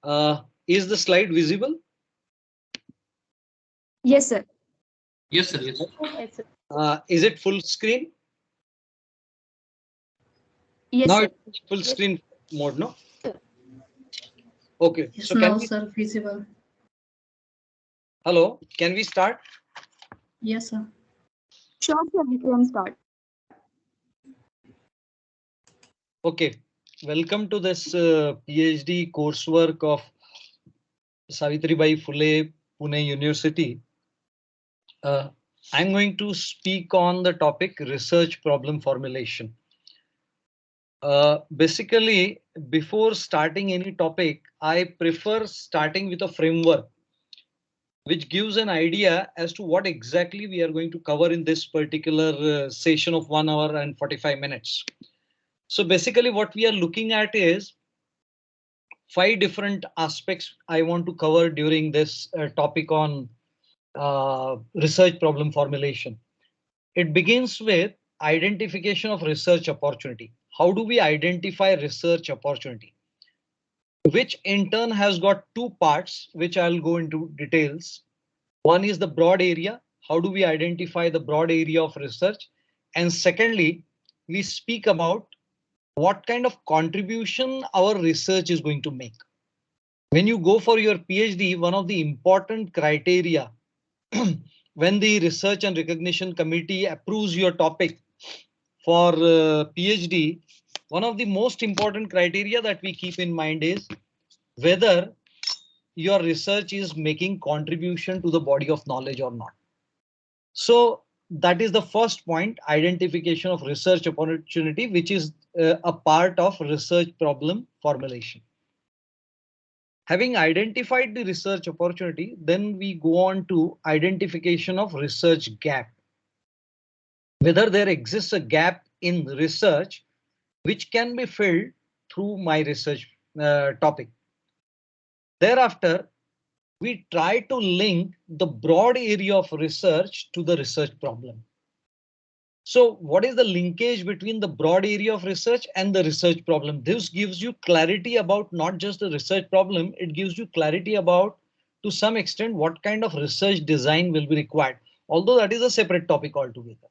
Is the slide visible? Yes, sir. Yes, sir. Yes. Yes, sir. Is it full screen? Yes, Now sir. it's full screen mode, no? Sir. Okay. Yes, So now, can we? sir, feasible. Hello. Can we start? Yes, sir. Sure, sir. We can start. Okay. Welcome to this PhD coursework of Savitribai Phule, Pune University. I'm going to speak on the topic research problem formulation. Basically, before starting any topic, I prefer starting with a framework which gives an idea as to what exactly we are going to cover in this particular session of 1 hour and 45 minutes. So basically what we are looking at is 5 different aspects I want to cover during this topic on research problem formulation. It begins with identification of research opportunity. How do we identify research opportunity? Which in turn has got two parts, which I'll go into details. One is the broad area. How do we identify the broad area of research? And secondly, we speak about what kind of contribution our research is going to make. When you go for your PhD, one of the important criteria when the research and recognition committee approves your topic for PhD, one of the most important criteria that we keep in mind is whether your research is making contribution to the body of knowledge or not. So that is the first point, identification of research opportunity, which is a part of research problem formulation. Having identified the research opportunity, then we go on to identification of research gap. Whether there exists a gap in research which can be filled through my research topic. Thereafter, we try to link the broad area of research to the research problem. So what is the linkage between the broad area of research and the research problem? This gives you clarity about not just the research problem, it gives you clarity about, to some extent, what kind of research design will be required, although that is a separate topic altogether.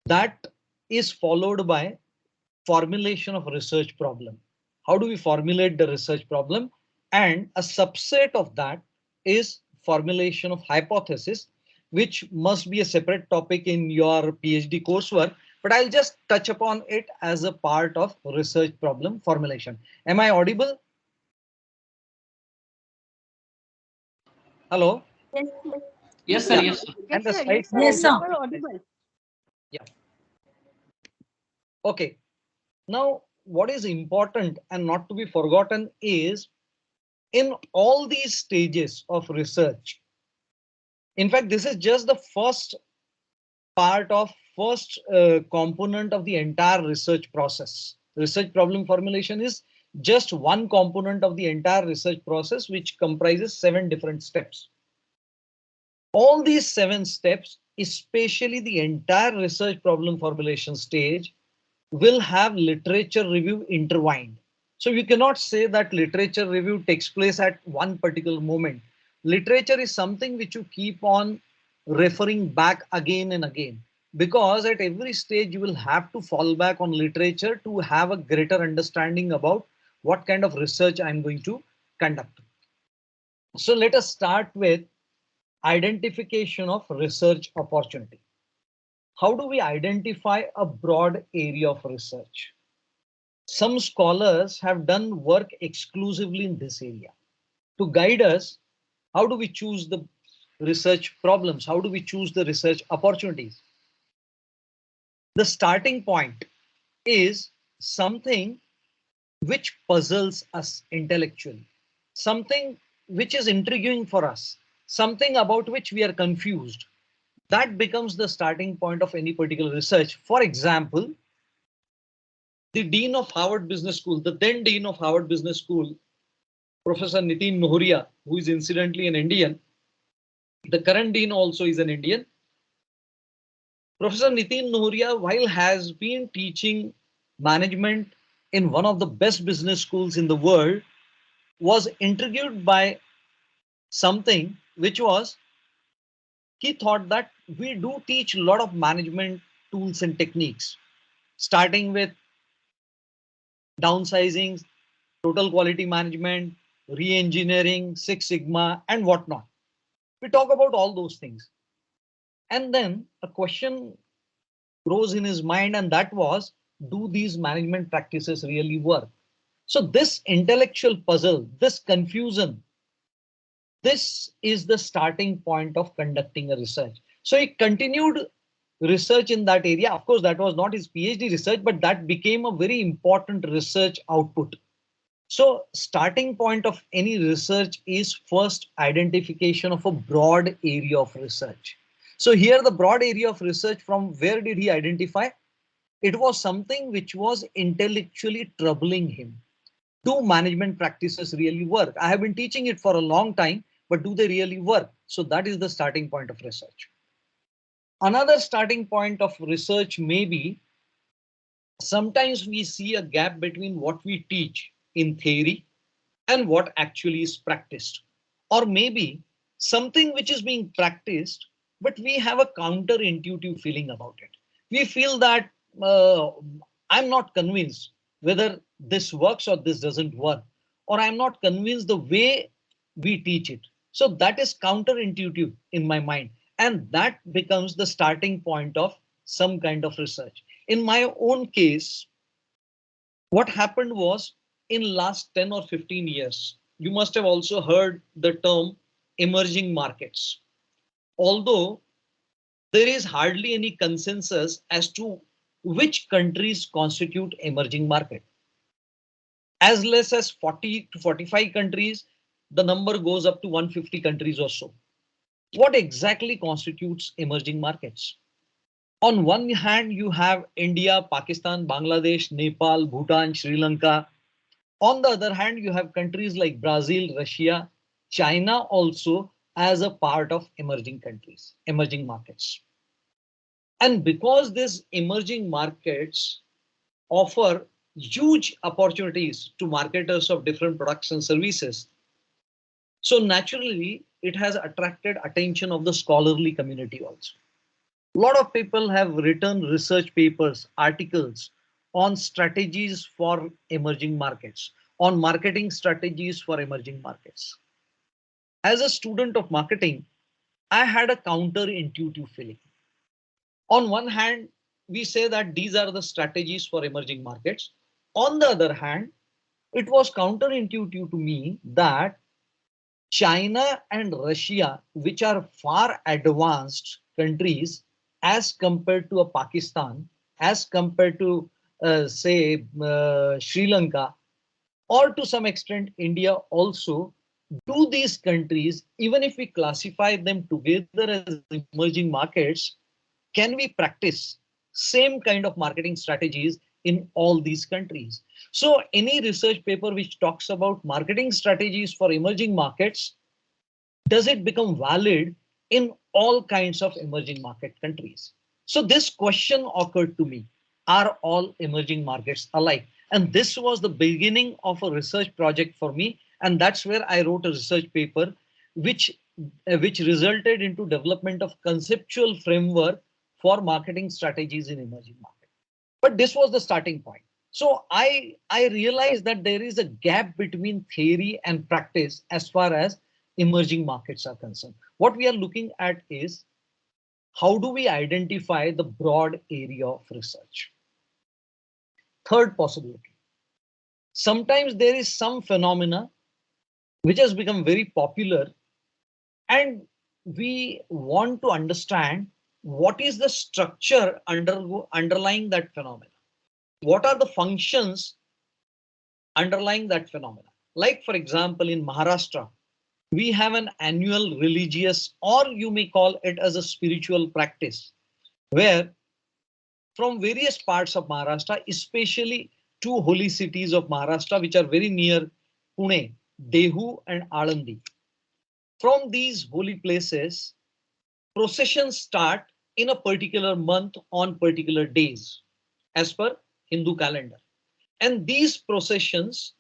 That is followed by formulation of research problem. How do we formulate the research problem? And a subset of that is formulation of hypothesis, which must be a separate topic in your PhD coursework, but I'll just touch upon it as a part of research problem formulation. Am I audible? Hello? Yes, Yes, sir. Yeah. Yes, sir. And the sir. slides are Yes, also sir. You are audible. yeah. Okay. Now, what is important and not to be forgotten is in all these stages of research. In fact, this is just the first part of first component of the entire research process. Research problem formulation is just one component of the entire research process, which comprises 7 different steps. All these 7 steps, especially the entire research problem formulation stage, will have literature review intertwined. So you cannot say that literature review takes place at one particular moment. Literature is something which you keep on referring back again and again, because at every stage you will have to fall back on literature to have a greater understanding about what kind of research I'm going to conduct. So let us start with identification of research opportunity. How do we identify a broad area of research? Some scholars have done work exclusively in this area. To guide us, how do we choose the research problems? How do we choose the research opportunities? The starting point is something which puzzles us intellectually, something which is intriguing for us, something about which we are confused. That becomes the starting point of any particular research. For example, the Dean of Harvard Business School, the then Dean of Harvard Business School, Professor Nitin Nohria, who is incidentally an Indian, the current Dean also is an Indian. Professor Nitin Nohria, while has been teaching management in one of the best business schools in the world, was intrigued by something which was he thought that we do teach a lot of management tools and techniques, starting with downsizing, total quality management, re-engineering, Six Sigma, and whatnot. We talk about all those things. And then a question rose in his mind, and that was, do these management practices really work? So this intellectual puzzle, this confusion, this is the starting point of conducting a research. So he continued research in that area. Of course, that was not his PhD research, but that became a very important research output. So starting point of any research is first identification of a broad area of research. So here the broad area of research, from where did he identify? It was something which was intellectually troubling him. Do management practices really work? I have been teaching it for a long time, but do they really work? So that is the starting point of research. Another starting point of research may be, sometimes we see a gap between what we teach in theory and what actually is practiced. Or maybe something which is being practiced, but we have a counterintuitive feeling about it. We feel that uh, I'm not convinced whether this works or this doesn't work, or I'm not convinced the way we teach it. So that is counterintuitive in my mind. And that becomes the starting point of some kind of research. In my own case, what happened was, in last 10 or 15 years, you must have also heard the term emerging markets. Although there is hardly any consensus as to which countries constitute emerging market. As less as 40 to 45 countries, the number goes up to 150 countries or so. What exactly constitutes emerging markets? On one hand, you have India, Pakistan, Bangladesh, Nepal, Bhutan, Sri Lanka. On the other hand, you have countries like Brazil, Russia, China also as a part of emerging countries, emerging markets. And because these emerging markets offer huge opportunities to marketers of different products and services, so naturally it has attracted attention of the scholarly community also. A lot of people have written research papers, articles on strategies for emerging markets, on marketing strategies for emerging markets. As a student of marketing, I had a counterintuitive feeling. On one hand, we say that these are the strategies for emerging markets. On the other hand, it was counterintuitive to me that China and Russia, which are far advanced countries as compared to a Pakistan, as compared to say Sri Lanka, or to some extent India also, do these countries, even if we classify them together as emerging markets, can we practice same kind of marketing strategies in all these countries? So any research paper which talks about marketing strategies for emerging markets, does it become valid in all kinds of emerging market countries? So this question occurred to me. Are all emerging markets alike? And this was the beginning of a research project for me. And that's where I wrote a research paper, which, which resulted into development of conceptual framework for marketing strategies in emerging markets. But this was the starting point. So I realized that there is a gap between theory and practice as far as emerging markets are concerned. What we are looking at is, how do we identify the broad area of research? Third possibility. Sometimes there is some phenomena which has become very popular, and we want to understand what is the structure underlying that phenomena. What are the functions underlying that phenomena? Like, for example, in Maharashtra, we have an annual religious, or you may call it as a spiritual practice, where from various parts of Maharashtra, especially two holy cities of Maharashtra, which are very near Pune, Dehu and Alandi. From these holy places, processions start in a particular month on particular days, as per Hindu calendar. And these processions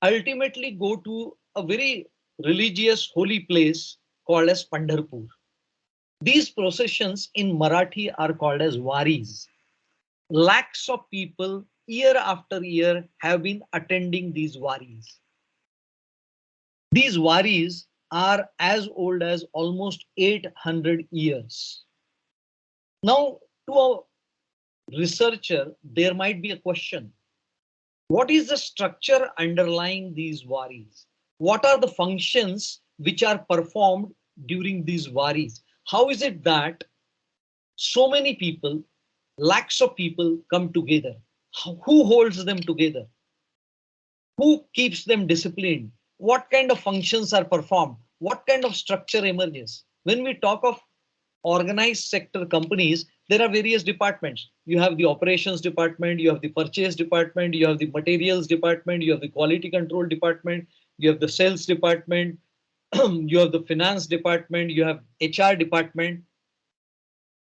ultimately go to a very religious holy place called as Pandharpur. These processions in Marathi are called as waris. Lakhs of people year after year have been attending these waris. These waris are as old as almost 800 years. Now, to a researcher, there might be a question. What is the structure underlying these waris? What are the functions which are performed during these waris? How is it that so many people, lakhs of people come together? Who holds them together? Who keeps them disciplined? What kind of functions are performed? What kind of structure emerges? When we talk of organized sector companies, there are various departments. You have the operations department, you have the purchase department, you have the materials department, you have the quality control department, you have the sales department, you have the finance department, you have HR department.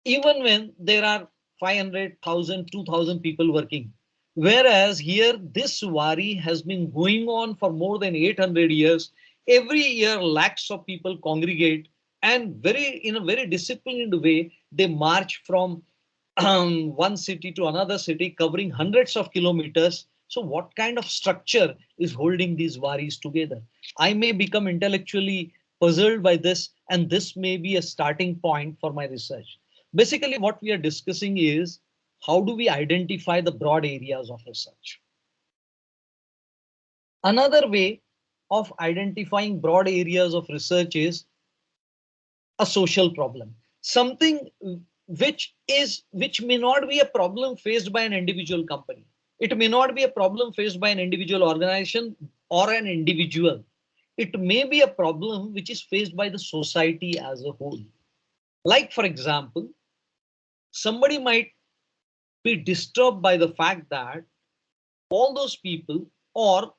Even when there are 500,000, 2,000 people working. Whereas here, this wari has been going on for more than 800 years. Every year, lakhs of people congregate and in a very disciplined way, they march from one city to another city, covering hundreds of kilometers. So what kind of structure is holding these waris together? I may become intellectually puzzled by this, and this may be a starting point for my research. Basically, what we are discussing is how do we identify the broad areas of research? Another way of identifying broad areas of research is a social problem, something which may not be a problem faced by an individual company. It may not be a problem faced by an individual organization or an individual. It may be a problem which is faced by the society as a whole. Like, for example, somebody might be disturbed by the fact that all those people, or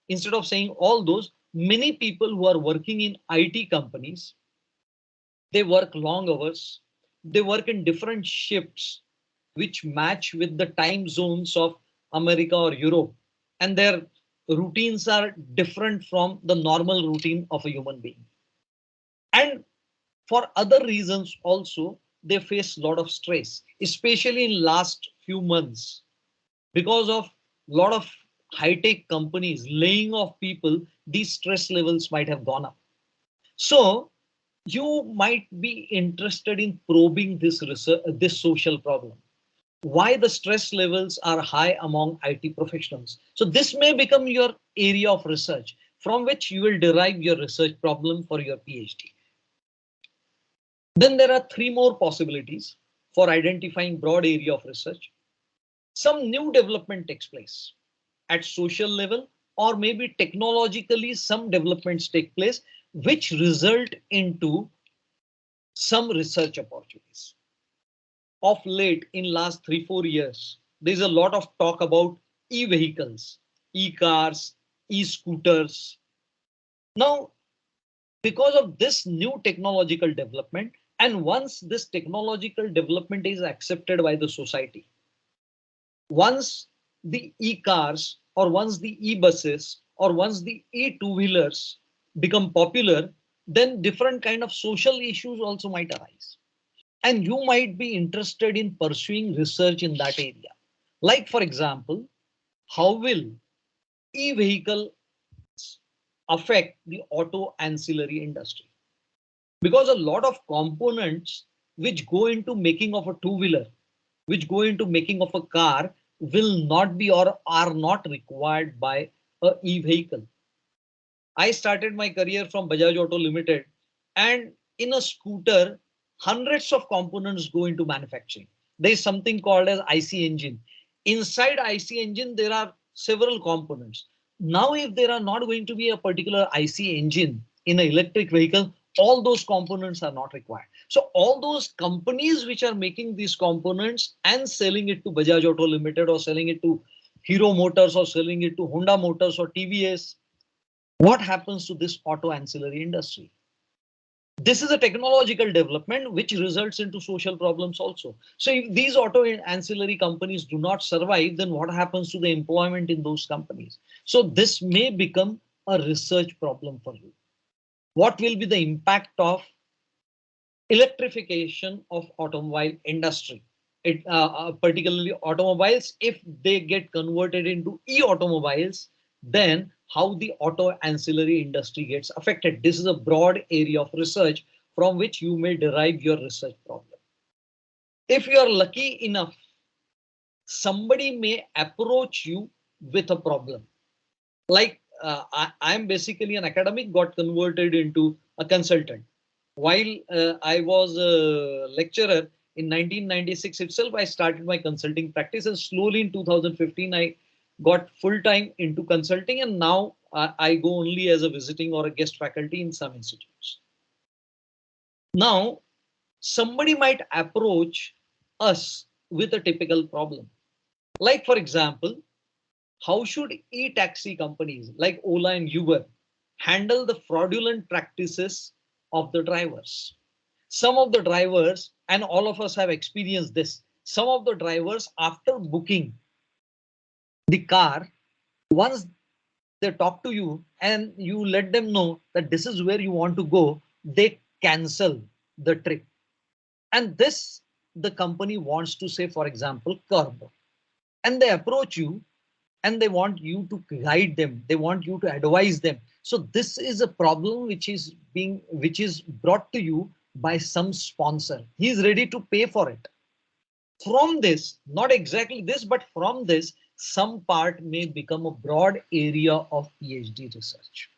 instead of saying all those, many people who are working in IT companies, they work long hours, they work in different shifts which match with the time zones of America or Europe, and their routines are different from the normal routine of a human being. And for other reasons also, they face a lot of stress, especially in last few months because of a lot of high-tech companies laying off people. These stress levels might have gone up. So you might be interested in probing this research, this social problem, why the stress levels are high among IT professionals. So this may become your area of research from which you will derive your research problem for your PhD. Then there are three more possibilities for identifying broad area of research. Some new development takes place at social level, or maybe technologically some developments take place which result into some research opportunities. Of late, in last 3-4 years, there's a lot of talk about e-vehicles, e-cars, e-scooters. Now, because of this new technological development, and once this technological development is accepted by the society, once the e-cars or once the e-buses or once the e-two-wheelers become popular, then different kind of social issues also might arise. And you might be interested in pursuing research in that area. Like, for example, how will e-vehicle affect the auto ancillary industry? Because a lot of components which go into making of a two-wheeler, which go into making of a car, will not be or are not required by a e-vehicle. I started my career from Bajaj Auto Limited, and in a scooter, hundreds of components go into manufacturing. There is something called as IC engine. Inside IC engine, there are several components. Now, if there are not going to be a particular IC engine in an electric vehicle, all those components are not required. So all those companies which are making these components and selling it to Bajaj Auto Limited or selling it to Hero Motors or selling it to Honda Motors or TVS, what happens to this auto ancillary industry? This is a technological development which results into social problems also. So if these auto ancillary companies do not survive, then what happens to the employment in those companies? So this may become a research problem for you. What will be the impact of electrification of automobile industry? Particularly automobiles, if they get converted into e-automobiles, then how the auto ancillary industry gets affected. This is a broad area of research from which you may derive your research problem. If you are lucky enough, somebody may approach you with a problem. Like I am basically an academic, got converted into a consultant. While I was a lecturer in 1996 itself, I started my consulting practice, and slowly in 2015, I got full time into consulting, and now I go only as a visiting or a guest faculty in some institutes. Now, somebody might approach us with a typical problem. Like, for example, how should e-taxi companies like Ola and Uber handle the fraudulent practices of the drivers? Some of the drivers, and all of us have experienced this, some of the drivers, after booking the car, once they talk to you and you let them know that this is where you want to go, they cancel the trip. And this, the company wants to say, for example, curb. And they approach you and they want you to guide them, they want you to advise them. So this is a problem which is brought to you by some sponsor. He is ready to pay for it. From this, not exactly this, but from this, some part may become a broad area of PhD research.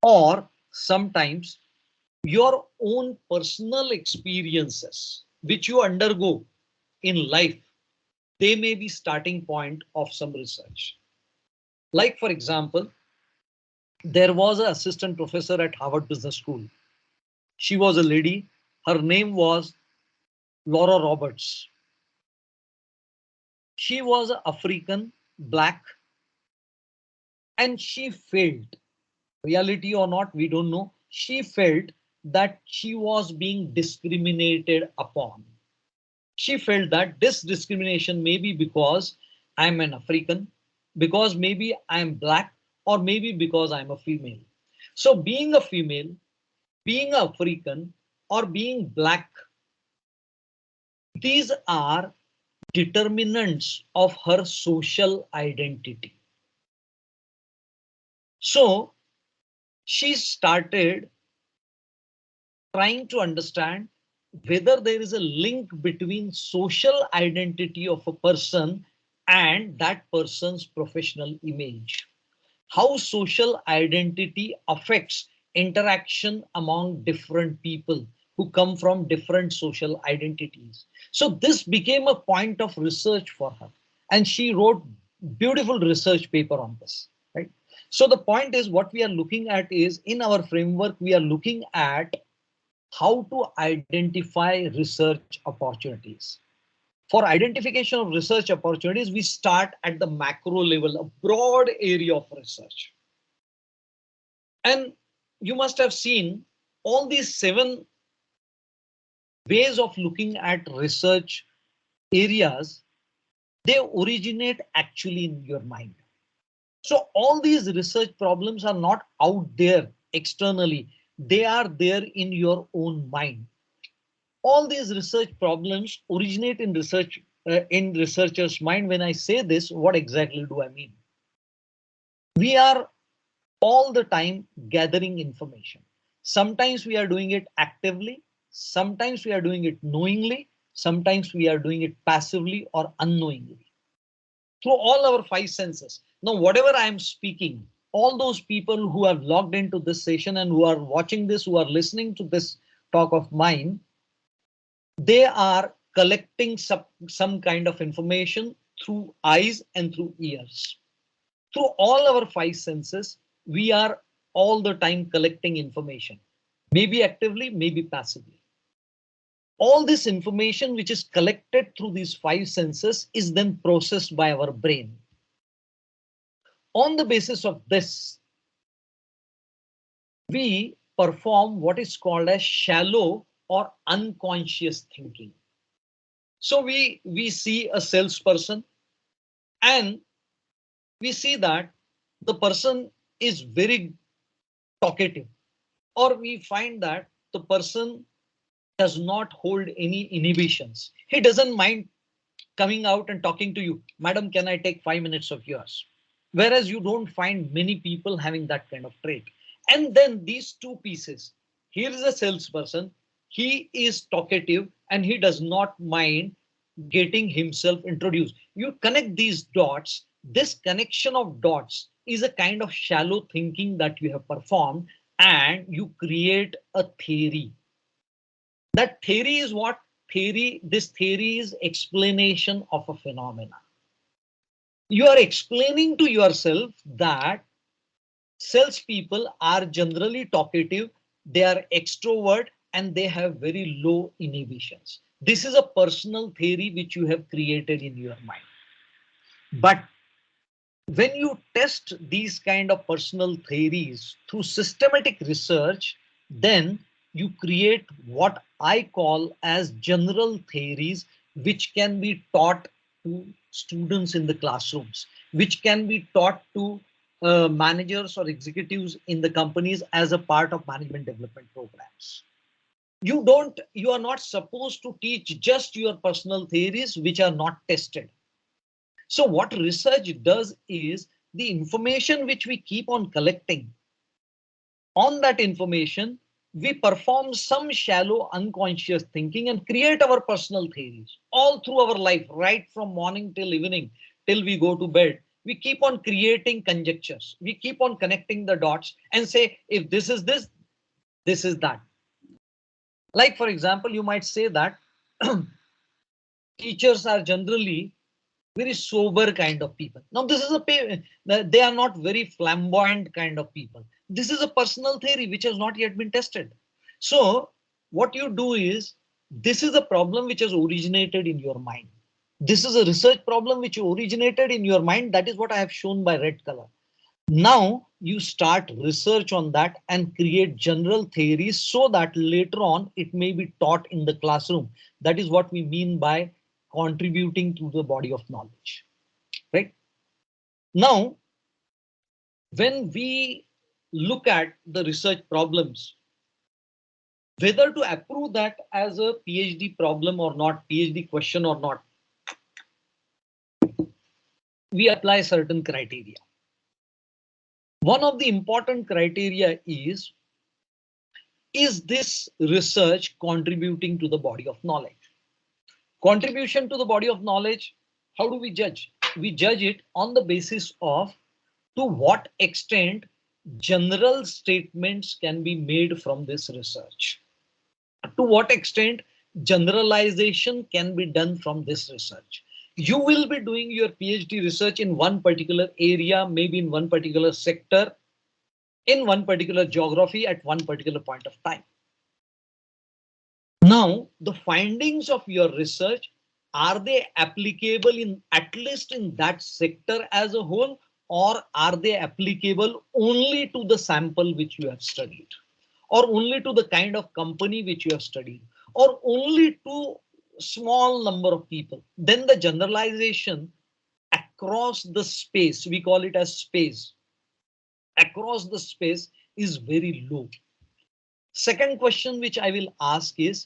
Or sometimes your own personal experiences which you undergo in life, they may be starting point of some research. Like, for example, there was an assistant professor at Harvard Business School. She was a lady. Her name was Laura Roberts. She was African, black, and she felt, reality or not, we don't know, she felt that she was being discriminated upon. She felt that this discrimination may be because I'm an African, because maybe I'm black, or maybe because I'm a female. So being a female, being African, or being black, these are determinants of her social identity. So she started trying to understand whether there is a link between social identity of a person and that person's professional image. How social identity affects interaction among different people who come from different social identities. So this became a point of research for her, and she wrote beautiful research paper on this, right? So the point is, what we are looking at is, in our framework, we are looking at how to identify research opportunities. For identification of research opportunities, we start at the macro level, a broad area of research. And you must have seen all these 7 ways of looking at research areas, they originate actually in your mind. So all these research problems are not out there externally, they are there in your own mind. All these research problems originate in research, in researchers' mind. When I say this, what exactly do I mean? We are all the time gathering information. Sometimes we are doing it actively, sometimes we are doing it knowingly, sometimes we are doing it passively or unknowingly through all our 5 senses. Now, whatever I am speaking, all those people who have logged into this session and who are watching this, who are listening to this talk of mine, they are collecting some kind of information through eyes and through ears. Through all our 5 senses, we are all the time collecting information, maybe actively, maybe passively. All this information which is collected through these 5 senses is then processed by our brain. On the basis of this, we perform what is called as shallow or unconscious thinking. So we see a salesperson and we see that the person is very talkative, or we find that the person does not hold any inhibitions. He doesn't mind coming out and talking to you, madam, can I take 5 minutes of yours? Whereas you don't find many people having that kind of trait. And then these two pieces, here is a salesperson, he is talkative and he does not mind getting himself introduced. You connect these dots, this connection of dots is a kind of shallow thinking that you have performed, and you create a theory. That theory is what? Theory, this theory is explanation of a phenomena. You are explaining to yourself that salespeople are generally talkative, they are extrovert, and they have very low inhibitions. This is a personal theory which you have created in your mind. But when you test these kind of personal theories through systematic research, then you create what I call as general theories, which can be taught to students in the classrooms, which can be taught to managers or executives in the companies as a part of management development programs. You are not supposed to teach just your personal theories which are not tested. So what research does is, the information which we keep on collecting, on that information, we perform some shallow unconscious thinking and create our personal theories all through our life, right from morning till evening, till we go to bed. We keep on creating conjectures. We keep on connecting the dots and say, if this is this, this is that. Like, for example, you might say that teachers are generally very sober kind of people. Now, this is they are not very flamboyant kind of people. This is a personal theory which has not yet been tested. So what you do is, this is a problem which has originated in your mind. This is a research problem which originated in your mind. That is what I have shown by red color. Now you start research on that and create general theories so that later on it may be taught in the classroom. That is what we mean by contributing to the body of knowledge, right? Now, when we look at the research problems, whether to approve that as a PhD problem or not, PhD question or not, we apply certain criteria. One of the important criteria is this research contributing to the body of knowledge? Contribution to the body of knowledge, how do we judge? We judge it on the basis of to what extent general statements can be made from this research. To what extent generalization can be done from this research. You will be doing your PhD research in one particular area, maybe in one particular sector, in one particular geography at one particular point of time. Now, the findings of your research, are they applicable in at least in that sector as a whole, or are they applicable only to the sample which you have studied, or only to the kind of company which you have studied, or only to small number of people? Then the generalization across the space, we call it as space, across the space is very low. Second question which I will ask is,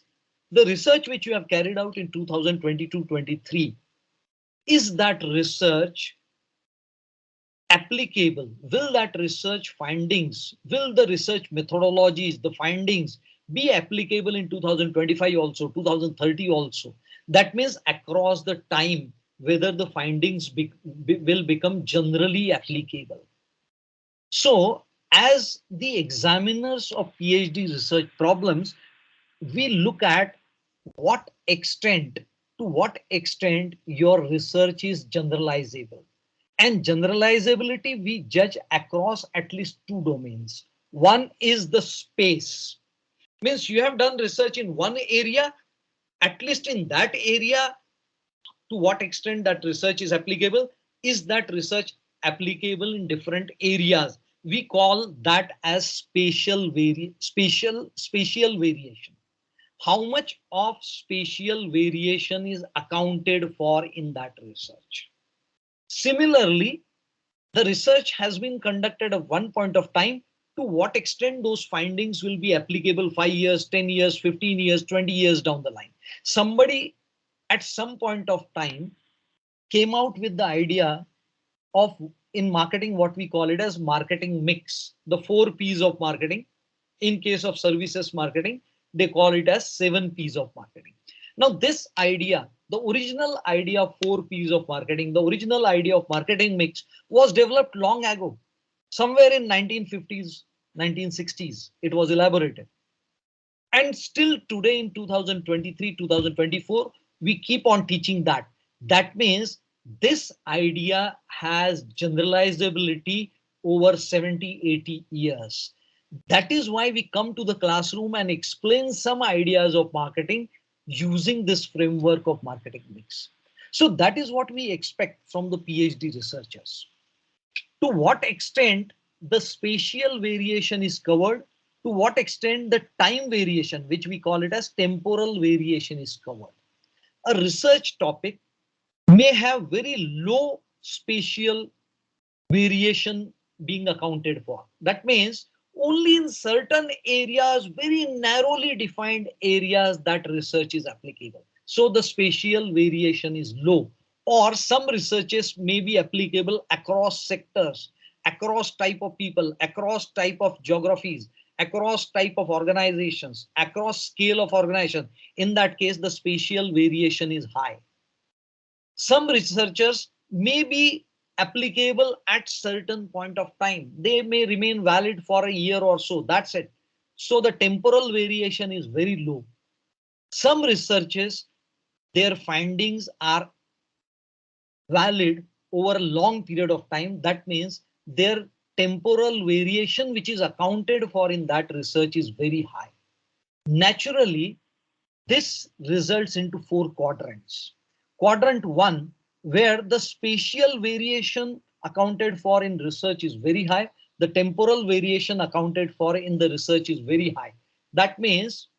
the research which you have carried out in 2022-23, is that research applicable? Will that research findings, will the research methodologies, the findings be applicable in 2025 also, 2030 also? That means across the time, whether the findings will become generally applicable. So as the examiners of PhD research problems, we look at what extent, to what extent your research is generalizable. And generalizability we judge across at least two domains. One is the space. Means you have done research in one area, at least in that area, to what extent that research is applicable. Is that research applicable in different areas? we call that as spatial variation. How much of spatial variation is accounted for in that research? Similarly, the research has been conducted at one point of time. To what extent those findings will be applicable 5 years, 10 years, 15 years, 20 years down the line? Somebody at some point of time came out with the idea of, in marketing, what we call it as marketing mix, the 4 P's of marketing. In case of services marketing, they call it as 7 P's of marketing. Now this idea, the original idea of 4 P's of marketing, the original idea of marketing mix was developed long ago, somewhere in 1950s, 1960s. It was elaborated, and still today in 2023, 2024, we keep on teaching that. That means this idea has generalizability over 70, 80 years. That is why we come to the classroom and explain some ideas of marketing using this framework of marketing mix. So that is what we expect from the PhD researchers. To what extent the spatial variation is covered, to what extent the time variation, which we call it as temporal variation, is covered. A research topic may have very low spatial variation being accounted for. That means only in certain areas, very narrowly defined areas, that research is applicable. So the spatial variation is low, or some researches may be applicable across sectors, across type of people, across type of geographies, across type of organizations, across scale of organization. In that case, the spatial variation is high. Some researchers may be applicable at certain point of time. They may remain valid for a year or so. That's it. So the temporal variation is very low. Some researchers, their findings are valid over a long period of time. That means their temporal variation, which is accounted for in that research, is very high. Naturally, this results into 4 quadrants. Quadrant 1, where the spatial variation accounted for in research is very high, the temporal variation accounted for in the research is very high. That means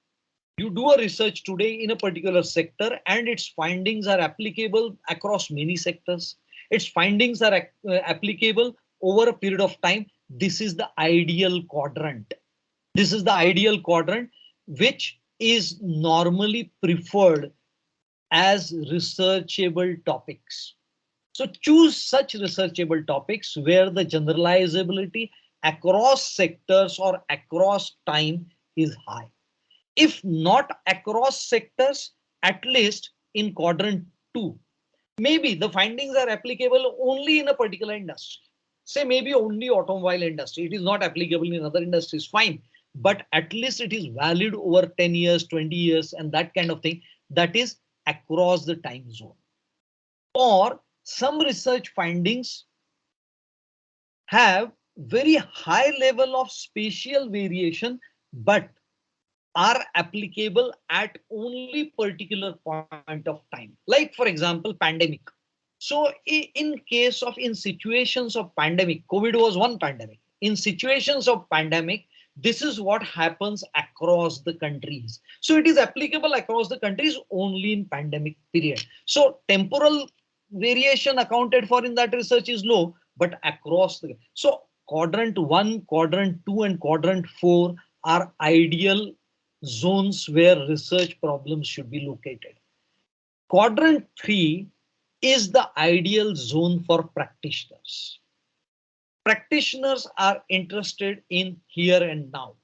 you do a research today in a particular sector and its findings are applicable across many sectors. Its findings are applicable over a period of time. This is the ideal quadrant. This is the ideal quadrant, which is normally preferred as researchable topics. So choose such researchable topics where the generalizability across sectors or across time is high. If not across sectors, at least in quadrant 2, maybe the findings are applicable only in a particular industry. Say maybe only automobile industry. It is not applicable in other industries, fine. But at least it is valid over 10 years, 20 years, and that kind of thing. That is across the time zone. Or some research findings have very high level of spatial variation, but are applicable at only particular point of time. Like for example, pandemic. So in situations of pandemic, COVID was one pandemic. In situations of pandemic, this is what happens across the countries. So it is applicable across the countries only in pandemic period. So temporal variation accounted for in that research is low, but across the, so quadrant 1, quadrant 2, and quadrant 4 are ideal zones where research problems should be located. Quadrant 3 is the ideal zone for practitioners. Practitioners are interested in here and now.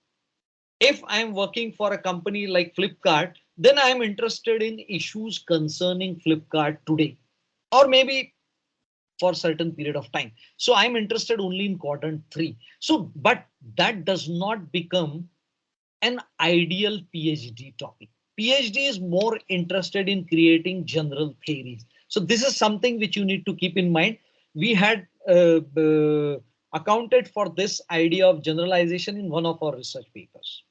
If I'm working for a company like Flipkart, then I'm interested in issues concerning Flipkart today, or maybe for a certain period of time. So I'm interested only in quadrant 3. So, but that does not become an ideal PhD topic. PhD is more interested in creating general theories. So this is something which you need to keep in mind. We had accounted for this idea of generalization in one of our research papers.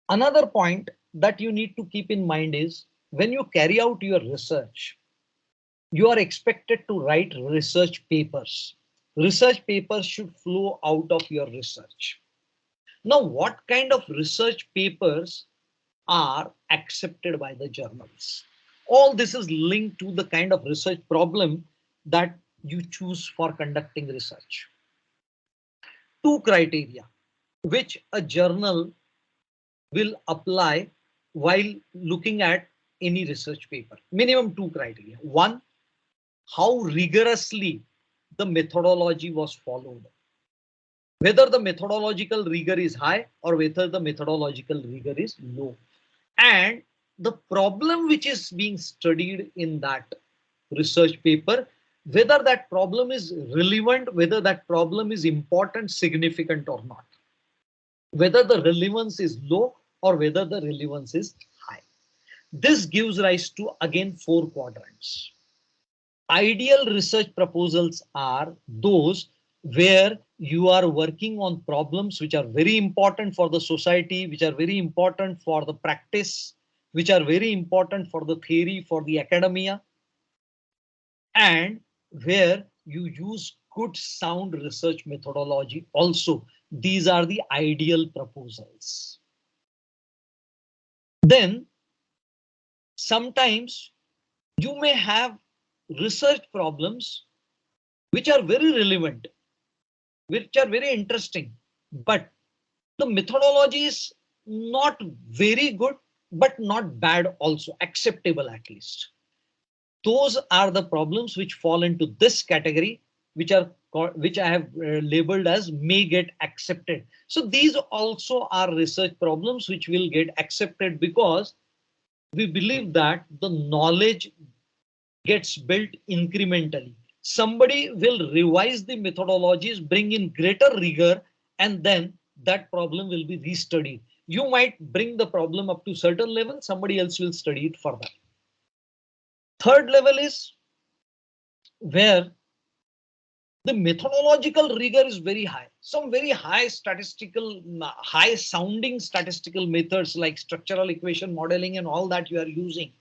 Another point that you need to keep in mind is when you carry out your research, you are expected to write research papers. research papers should flow out of your research. Now, what kind of research papers are accepted by the journals? All this is linked to the kind of research problem that you choose for conducting research. Two criteria which a journal will apply while looking at any research paper. Minimum two criteria. One, how rigorously the methodology was followed. Whether the methodological rigor is high or whether the methodological rigor is low. And the problem which is being studied in that research paper, whether that problem is relevant, whether that problem is important, significant or not. Whether the relevance is low or whether the relevance is high. This gives rise to again four quadrants. Ideal research proposals are those where you are working on problems which are very important for the society, which are very important for the practice, which are very important for the theory, for the academia, and where you use good sound research methodology also. These are the ideal proposals. Then sometimes you may have research problems which are very relevant, which are very interesting, but the methodology is not very good, but not bad also, acceptable at least. Those are the problems which fall into this category, which I have labeled as may get accepted. So these also are research problems which will get accepted because we believe that the knowledge gets built incrementally. Somebody will revise the methodologies, bring in greater rigor, and then that problem will be restudied. You might bring the problem up to certain level, somebody else will study it further. Third level is where the methodological rigor is very high. Some very high statistical, high sounding statistical methods like structural equation modeling and all that you are using.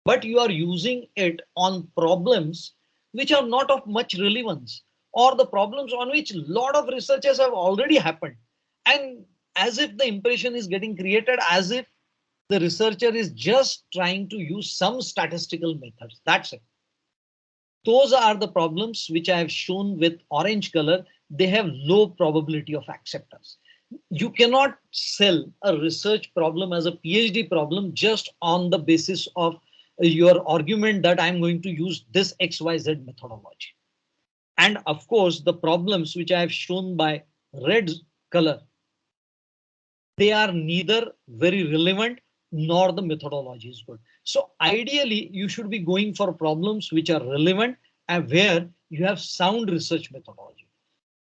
But you are using it on problems which are not of much relevance, or the problems on which a lot of researches have already happened. And as if the impression is getting created as if the researcher is just trying to use some statistical methods. That's it. Those are the problems which I have shown with orange color. They have low probability of acceptance. You cannot sell a research problem as a PhD problem just on the basis of your argument that I'm going to use this XYZ methodology. And of course, the problems which I have shown by red color, they are neither very relevant nor the methodology is good. So ideally, you should be going for problems which are relevant and where you have sound research methodology.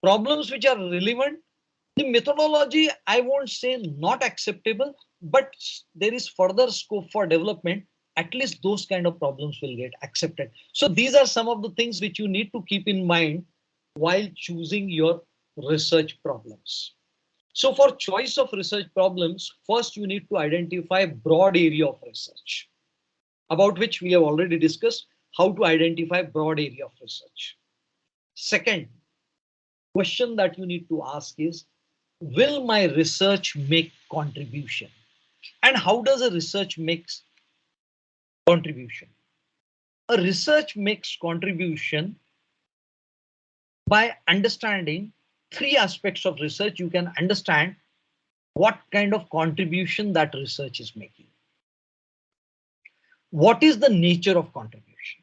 Problems which are relevant, the methodology, I won't say not acceptable, but there is further scope for development. At least those kind of problems will get accepted. So these are some of the things which you need to keep in mind while choosing your research problems. So for choice of research problems, first you need to identify broad area of research, about which we have already discussed how to identify broad area of research. Second question that you need to ask is, will my research make contribution? And how does a research makes contribution? A research makes contribution by understanding three aspects of research. You can understand what kind of contribution that research is making. What is the nature of contribution?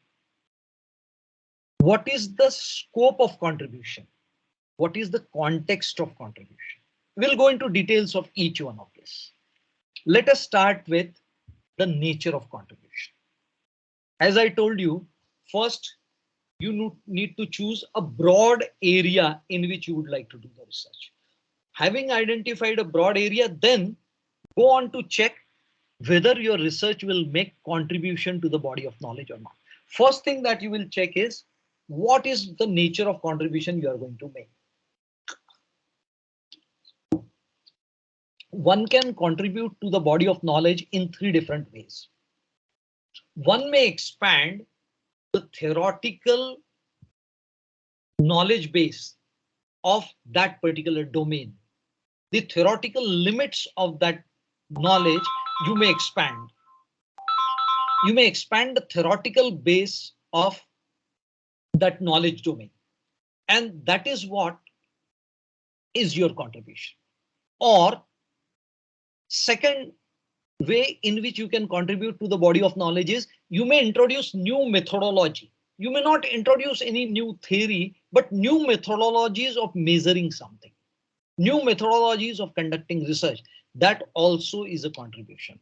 What is the scope of contribution? What is the context of contribution? We'll go into details of each one of this. Let us start with the nature of contribution. As I told you, first you need to choose a broad area in which you would like to do the research. Having identified a broad area, then go on to check whether your research will make contribution to the body of knowledge or not. First thing that you will check is what is the nature of contribution you are going to make. One can contribute to the body of knowledge in three different ways. One may expand the theoretical knowledge base of that particular domain. The theoretical limits of that knowledge you may expand. You may expand the theoretical base of that knowledge domain. And that is what is your contribution. Or second way in which you can contribute to the body of knowledge is you may introduce new methodology. You may not introduce any new theory, but new methodologies of measuring something, new methodologies of conducting research. That also is a contribution.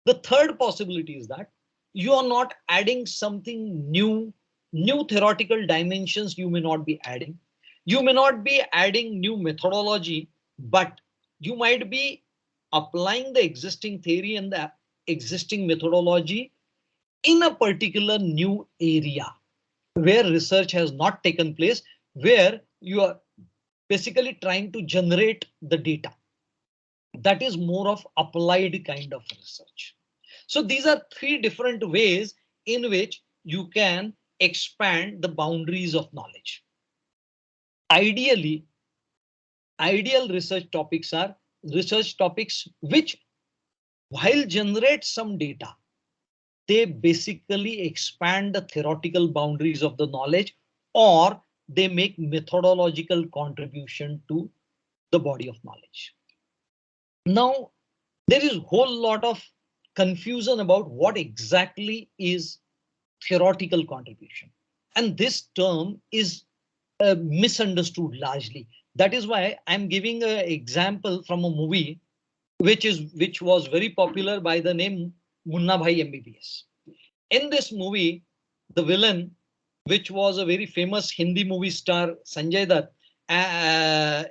The third possibility is that you are not adding something new, new theoretical dimensions you may not be adding. You may not be adding new methodology, but you might be applying the existing theory and the existing methodology in a particular new area where research has not taken place, where you are basically trying to generate the data. That is more of applied kind of research. So these are three different ways in which you can expand the boundaries of knowledge. Ideally, ideal research topics are research topics which, while generate some data, they basically expand the theoretical boundaries of the knowledge, or they make methodological contribution to the body of knowledge. Now, there is a whole lot of confusion about what exactly is theoretical contribution. And this term is misunderstood largely. That is why I'm giving an example from a movie which was very popular by the name Munna Bhai MBBS. In this movie, the villain, which was a very famous Hindi movie star, Sanjay Dutt,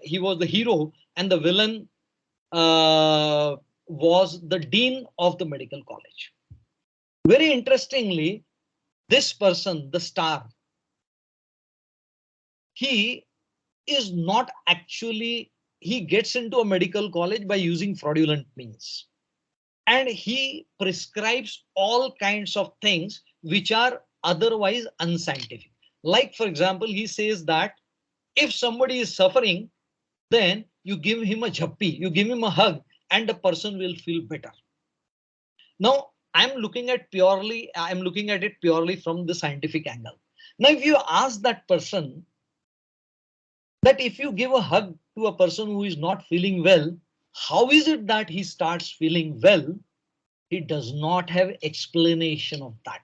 he was the hero, and the villain uh, was the dean of the medical college. Very interestingly, this person, the star, he is not actually, he gets into a medical college by using fraudulent means. And he prescribes all kinds of things which are otherwise unscientific. Like, for example, he says that if somebody is suffering, then you give him a jhappi, you give him a hug, and the person will feel better. Now, I'm looking at it purely from the scientific angle. Now, if you ask that person that if you give a hug to a person who is not feeling well, how is it that he starts feeling well? He does not have explanation of that.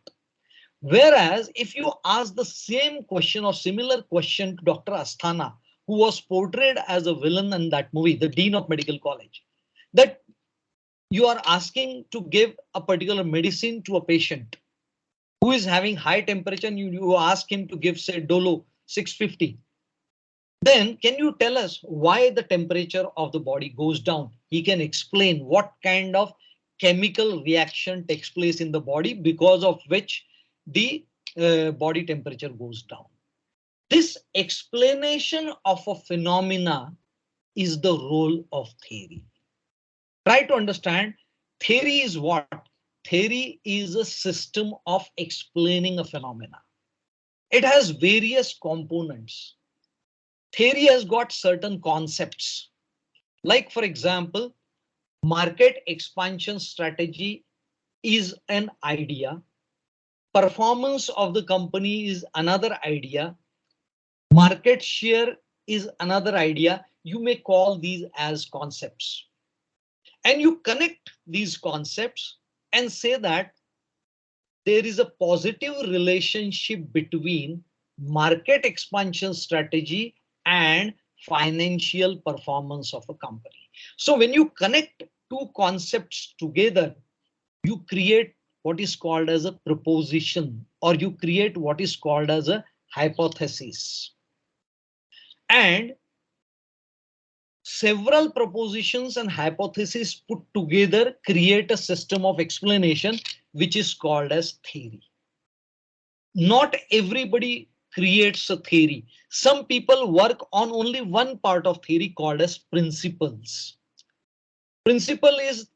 Whereas if you ask the same question or similar question to Dr. Asthana, who was portrayed as a villain in that movie, the Dean of Medical College, that you are asking to give a particular medicine to a patient who is having high temperature, and you ask him to give, say, Dolo 650. Then can you tell us why the temperature of the body goes down? He can explain what kind of chemical reaction takes place in the body because of which the body temperature goes down. This explanation of a phenomena is the role of theory. Try to understand, theory is what? Theory is a system of explaining a phenomena. It has various components. Theory has got certain concepts. Like, for example, market expansion strategy is an idea. Performance of the company is another idea. Market share is another idea. You may call these as concepts. And you connect these concepts and say that there is a positive relationship between market expansion strategy and financial performance of a company. So when you connect two concepts together, you create what is called as a proposition, or you create what is called as a hypothesis. And several propositions and hypotheses put together create a system of explanation, which is called as theory. Not everybody creates a theory. Some people work on only one part of theory called as principles. Principle is,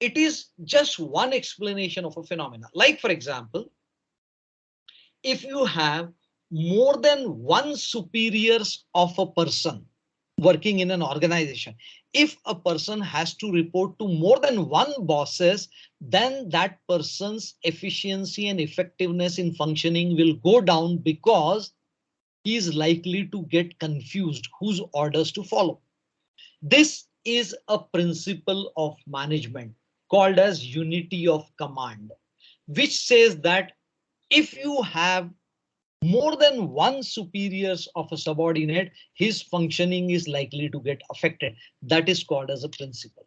it is just one explanation of a phenomena. Like, for example, if you have more than one superiors of a person working in an organization. If a person has to report to more than one bosses, then that person's efficiency and effectiveness in functioning will go down because he is likely to get confused whose orders to follow. This is a principle of management called as unity of command, which says that if you have more than one superiors of a subordinate, his functioning is likely to get affected. That is called as a principle.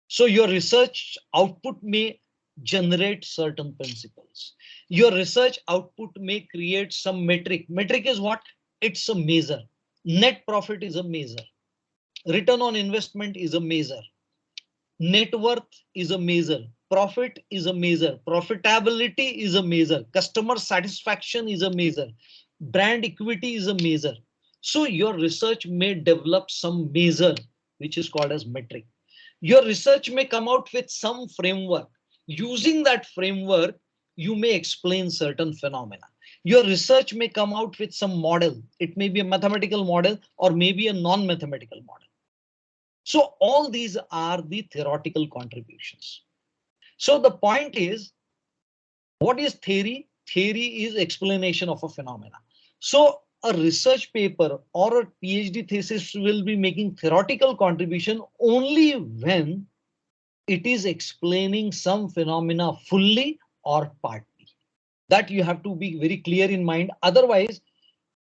So your research output may generate certain principles. Your research output may create some metric. Metric is what? It's a measure. Net profit is a measure. Return on investment is a measure. Net worth is a measure. Profit is a measure. Profitability is a measure. Customer satisfaction is a measure. Brand equity is a measure. So your research may develop some measure, which is called as metric. Your research may come out with some framework. Using that framework, you may explain certain phenomena. Your research may come out with some model. It may be a mathematical model or maybe a non-mathematical model. So all these are the theoretical contributions. So the point is, what is theory? Theory is explanation of a phenomena. So a research paper or a PhD thesis will be making theoretical contribution only when it is explaining some phenomena fully or partly. That you have to be very clear in mind. Otherwise,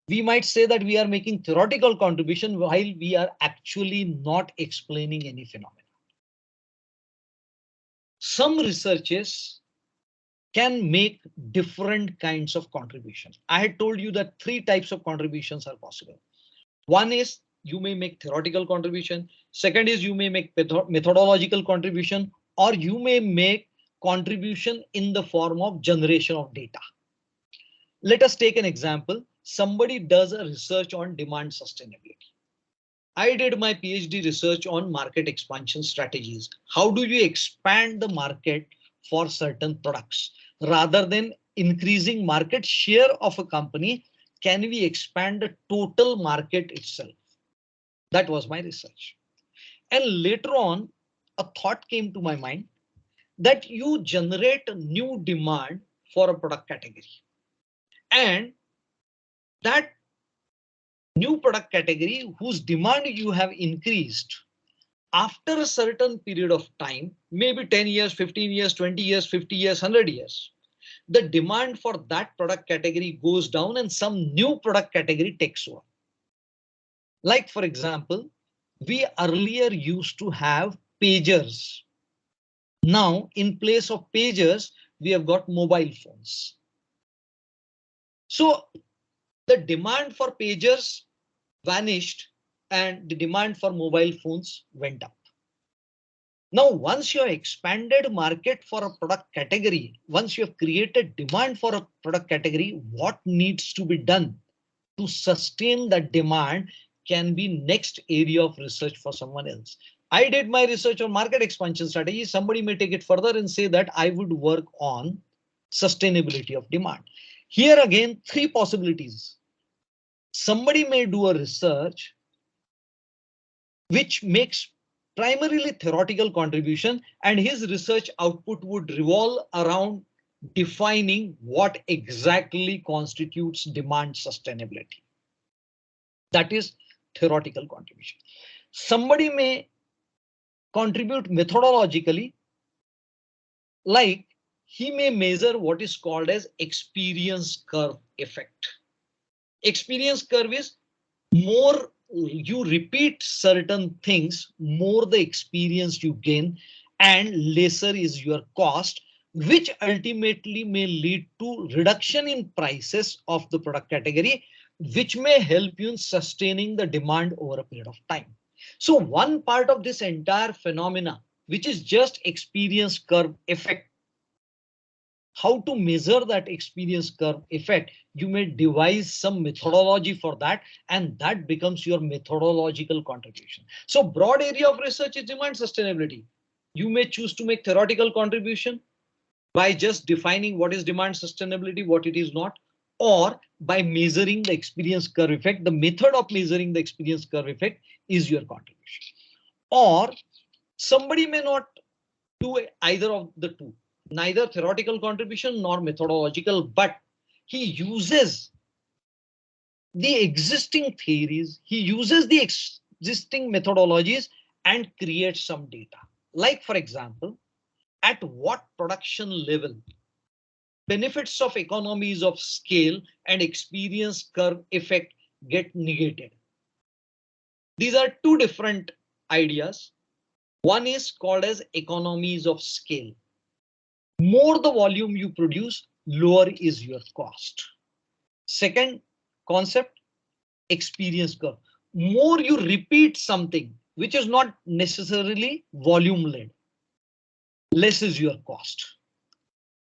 we might say that we are making theoretical contribution while we are actually not explaining any phenomena. Some researches can make different kinds of contributions. I had told you that three types of contributions are possible. One is you may make theoretical contribution. Second is you may make methodological contribution, or you may make contribution in the form of generation of data. Let us take an example. Somebody does a research on demand sustainability. I did my PhD research on market expansion strategies. How do you expand the market for certain products? Rather than increasing market share of a company, can we expand the total market itself? That was my research. And later on, a thought came to my mind that you generate a new demand for a product category. And that new product category whose demand you have increased after a certain period of time, maybe 10 years, 15 years, 20 years, 50 years, 100 years, the demand for that product category goes down and some new product category takes over. Like, for example, we earlier used to have pagers. Now, in place of pagers, we have got mobile phones. So the demand for pagers vanished and the demand for mobile phones went up. Now, once you have expanded market for a product category, once you have created demand for a product category, what needs to be done to sustain that demand can be next area of research for someone else. I did my research on market expansion strategy. Somebody may take it further and say that I would work on sustainability of demand. Here again, three possibilities. Somebody may do a research which makes primarily theoretical contribution, and his research output would revolve around defining what exactly constitutes demand sustainability. That is theoretical contribution. Somebody may contribute methodologically, like he may measure what is called as experience curve effect. Experience curve is more you repeat certain things, more the experience you gain and lesser is your cost, which ultimately may lead to reduction in prices of the product category, which may help you in sustaining the demand over a period of time. So one part of this entire phenomena, which is just experience curve effect, how to measure that experience curve effect, you may devise some methodology for that, and that becomes your methodological contribution. So broad area of research is demand sustainability. You may choose to make theoretical contribution by just defining what is demand sustainability, what it is not, or by measuring the experience curve effect. The method of measuring the experience curve effect is your contribution. Or somebody may not do either of the two, neither theoretical contribution nor methodological, but he uses the existing theories, he uses the existing methodologies and creates some data. Like, for example, at what production level benefits of economies of scale and experience curve effect get negated. These are two different ideas. One is called as economies of scale. More the volume you produce, lower is your cost. Second concept, experience curve. More you repeat something, which is not necessarily volume led, less is your cost.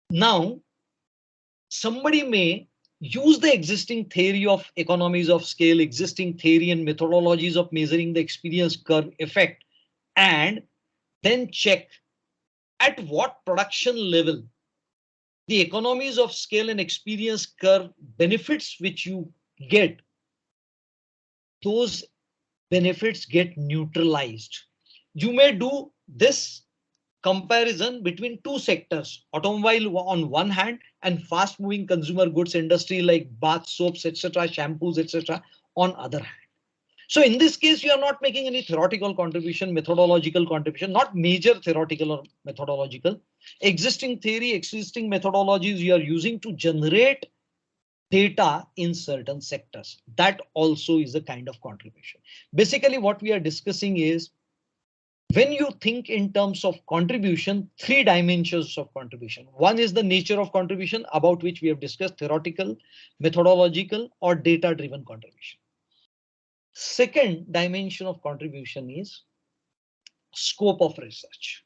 Now, somebody may use the existing theory of economies of scale, existing theory and methodologies of measuring the experience curve effect, and then check at what production level the economies of scale and experience curve benefits which you get, those benefits get neutralized. You may do this comparison between two sectors, automobile on one hand and fast moving consumer goods industry like bath soaps, etc., shampoos, etc. on other hand. So in this case, you are not making any theoretical contribution, methodological contribution, not major theoretical or methodological. Existing theory, existing methodologies you are using to generate data in certain sectors. That also is a kind of contribution. Basically, what we are discussing is when you think in terms of contribution, three dimensions of contribution. One is the nature of contribution, about which we have discussed, theoretical, methodological, or data-driven contribution. Second dimension of contribution is scope of research.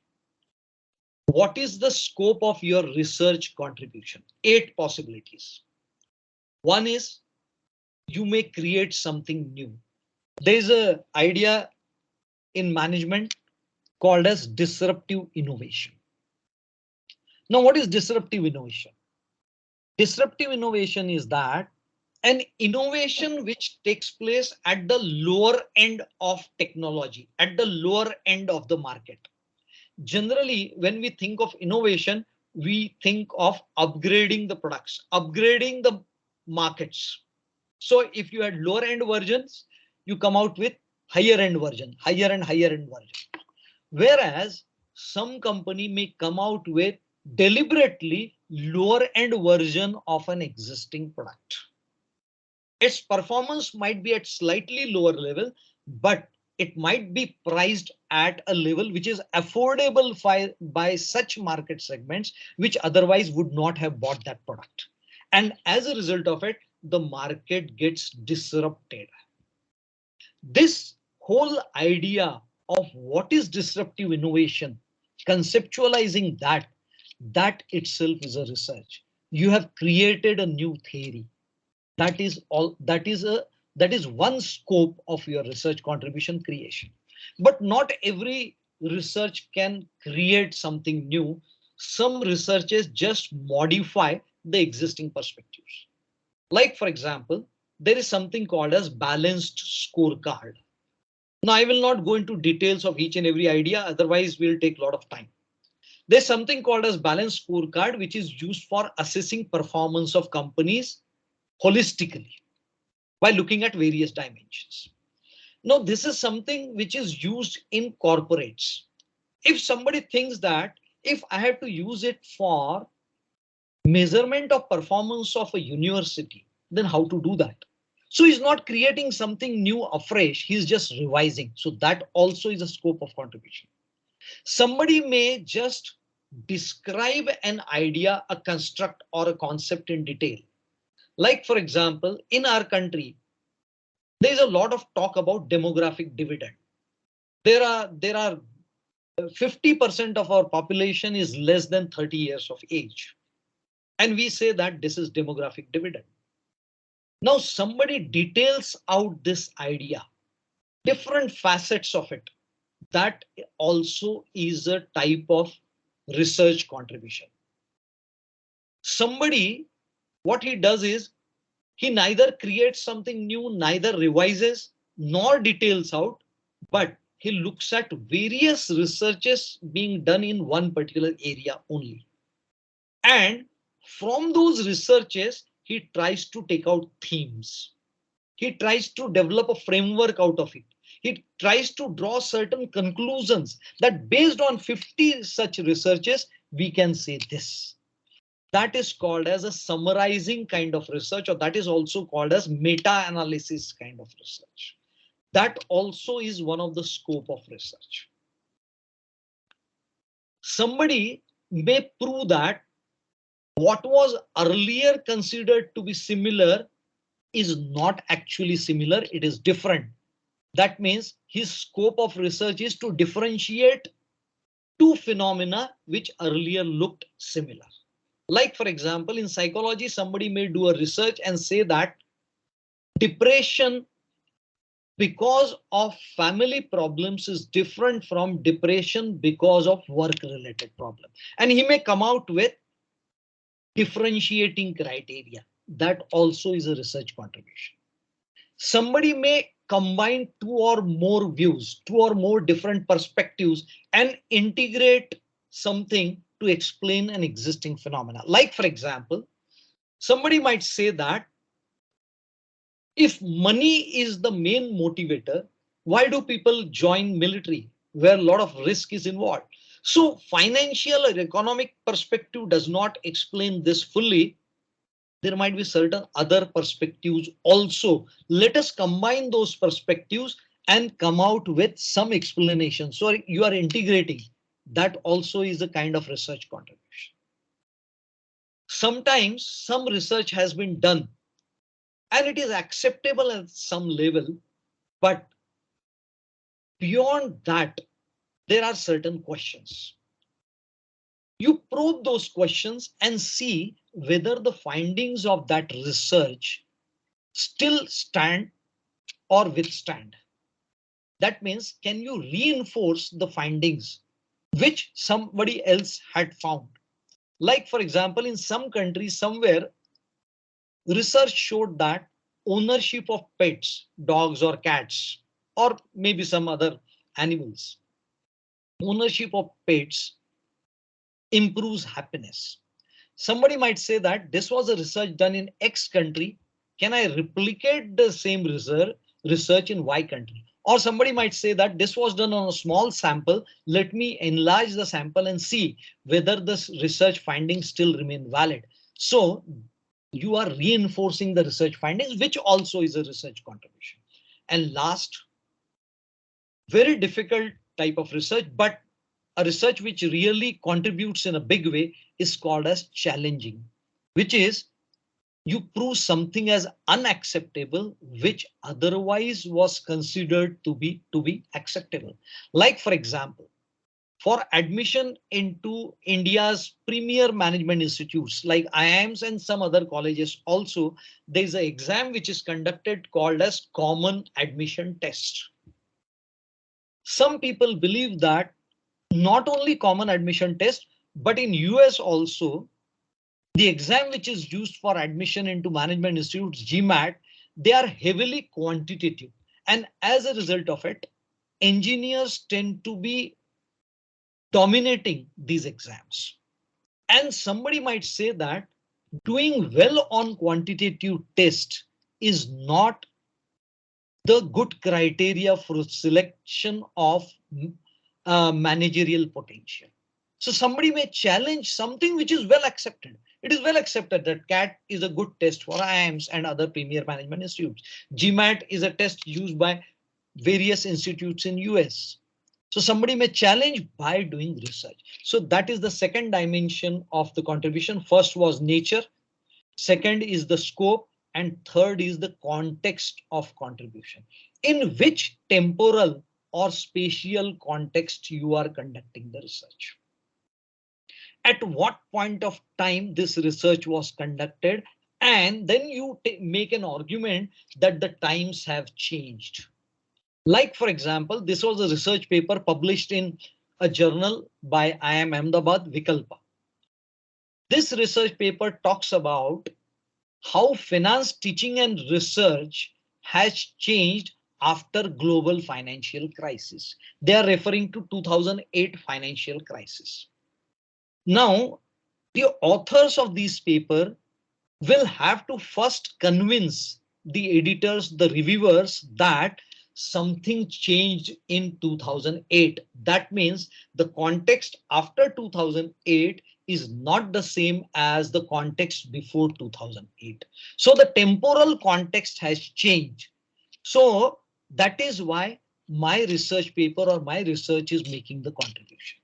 What is the scope of your research contribution? 8 possibilities. One is you may create something new. There's an idea in management called as disruptive innovation. Now, what is disruptive innovation? Disruptive innovation is that an innovation which takes place at the lower end of technology, at the lower end of the market. Generally, when we think of innovation, we think of upgrading the products, upgrading the markets. So if you had lower end versions, you come out with higher end version, higher and higher end version. Whereas some company may come out with deliberately lower end version of an existing product. Its performance might be at slightly lower level, but it might be priced at a level which is affordable by such market segments which otherwise would not have bought that product. And as a result of it, the market gets disrupted. This whole idea of what is disruptive innovation, conceptualizing that itself is a research. You have created a new theory. That is all. That is one scope of your research contribution creation. But not every research can create something new. Some researches just modify the existing perspectives. Like, for example, there is something called as balanced scorecard. Now, I will not go into details of each and every idea, otherwise we'll take a lot of time. There's something called as balanced scorecard, which is used for assessing performance of companies holistically by looking at various dimensions. Now, this is something which is used in corporates. If somebody thinks that if I have to use it for measurement of performance of a university, then how to do that? So he's not creating something new afresh, he's just revising. So that also is a scope of contribution. Somebody may just describe an idea, a construct, or a concept in detail. Like, for example, in our country, there is a lot of talk about demographic dividend. There are 50% of our population is less than 30 years of age. And we say that this is demographic dividend. Now somebody details out this idea, different facets of it. That also is a type of research contribution. Somebody, what he does is He neither creates something new, neither revises nor details out, but he looks at various researches being done in one particular area only. And from those researches, he tries to take out themes. He tries to develop a framework out of it. He tries to draw certain conclusions that based on 50 such researches, we can say this. That is called as a summarizing kind of research, or that is also called as meta-analysis kind of research. That also is one of the scope of research. Somebody may prove that what was earlier considered to be similar is not actually similar, it is different. That means his scope of research is to differentiate two phenomena which earlier looked similar. Like, for example, in psychology, somebody may do a research and say that depression because of family problems is different from depression because of work related problem. And he may come out with differentiating criteria. That also is a research contribution. Somebody may combine two or more views, two or more different perspectives, and integrate something to explain an existing phenomena. Like, for example, somebody might say that if money is the main motivator, why do people join military where a lot of risk is involved? So financial or economic perspective does not explain this fully. There might be certain other perspectives also. Let us combine those perspectives and come out with some explanation. So you are integrating. That also is a kind of research contribution. Sometimes some research has been done and it is acceptable at some level, but beyond that, there are certain questions. You probe those questions and see whether the findings of that research still stand or withstand. That means, can you reinforce the findings which somebody else had found? Like, for example, in some countries, somewhere, research showed that ownership of pets, dogs or cats, or maybe some other animals, ownership of pets improves happiness. Somebody might say that this was a research done in X country. Can I replicate the same research in Y country? Or somebody might say that this was done on a small sample. Let me enlarge the sample and see whether this research findings still remain valid. So you are reinforcing the research findings, which also is a research contribution. And last, very difficult type of research, but a research which really contributes in a big way is called as challenging, which is you prove something as unacceptable which otherwise was considered to be acceptable. Like, for example, for admission into India's premier management institutes like IIMs and some other colleges also, there is an exam which is conducted called as common admission test. Some people believe that not only common admission test, but in US also, the exam which is used for admission into management institutes, GMAT, they are heavily quantitative. And as a result of it, engineers tend to be dominating these exams. And somebody might say that doing well on quantitative test is not the good criteria for selection of managerial potential. So somebody may challenge something which is well accepted. It is well accepted that CAT is a good test for IIMs and other premier management institutes. GMAT is a test used by various institutes in US. So somebody may challenge by doing research. So that is the second dimension of the contribution. First was nature. Second is the scope. And third is the context of contribution. In which temporal or spatial context you are conducting the research. At what point of time this research was conducted, and then you make an argument that the times have changed. Like, for example, this was a research paper published in a journal by IIM Ahmedabad, Vikalpa. This research paper talks about how finance teaching and research has changed after global financial crisis. They are referring to 2008 financial crisis. Now, the authors of this paper will have to first convince the editors, the reviewers, that something changed in 2008. That means the context after 2008 is not the same as the context before 2008. So the temporal context has changed. So that is why my research paper or my research is making the contribution.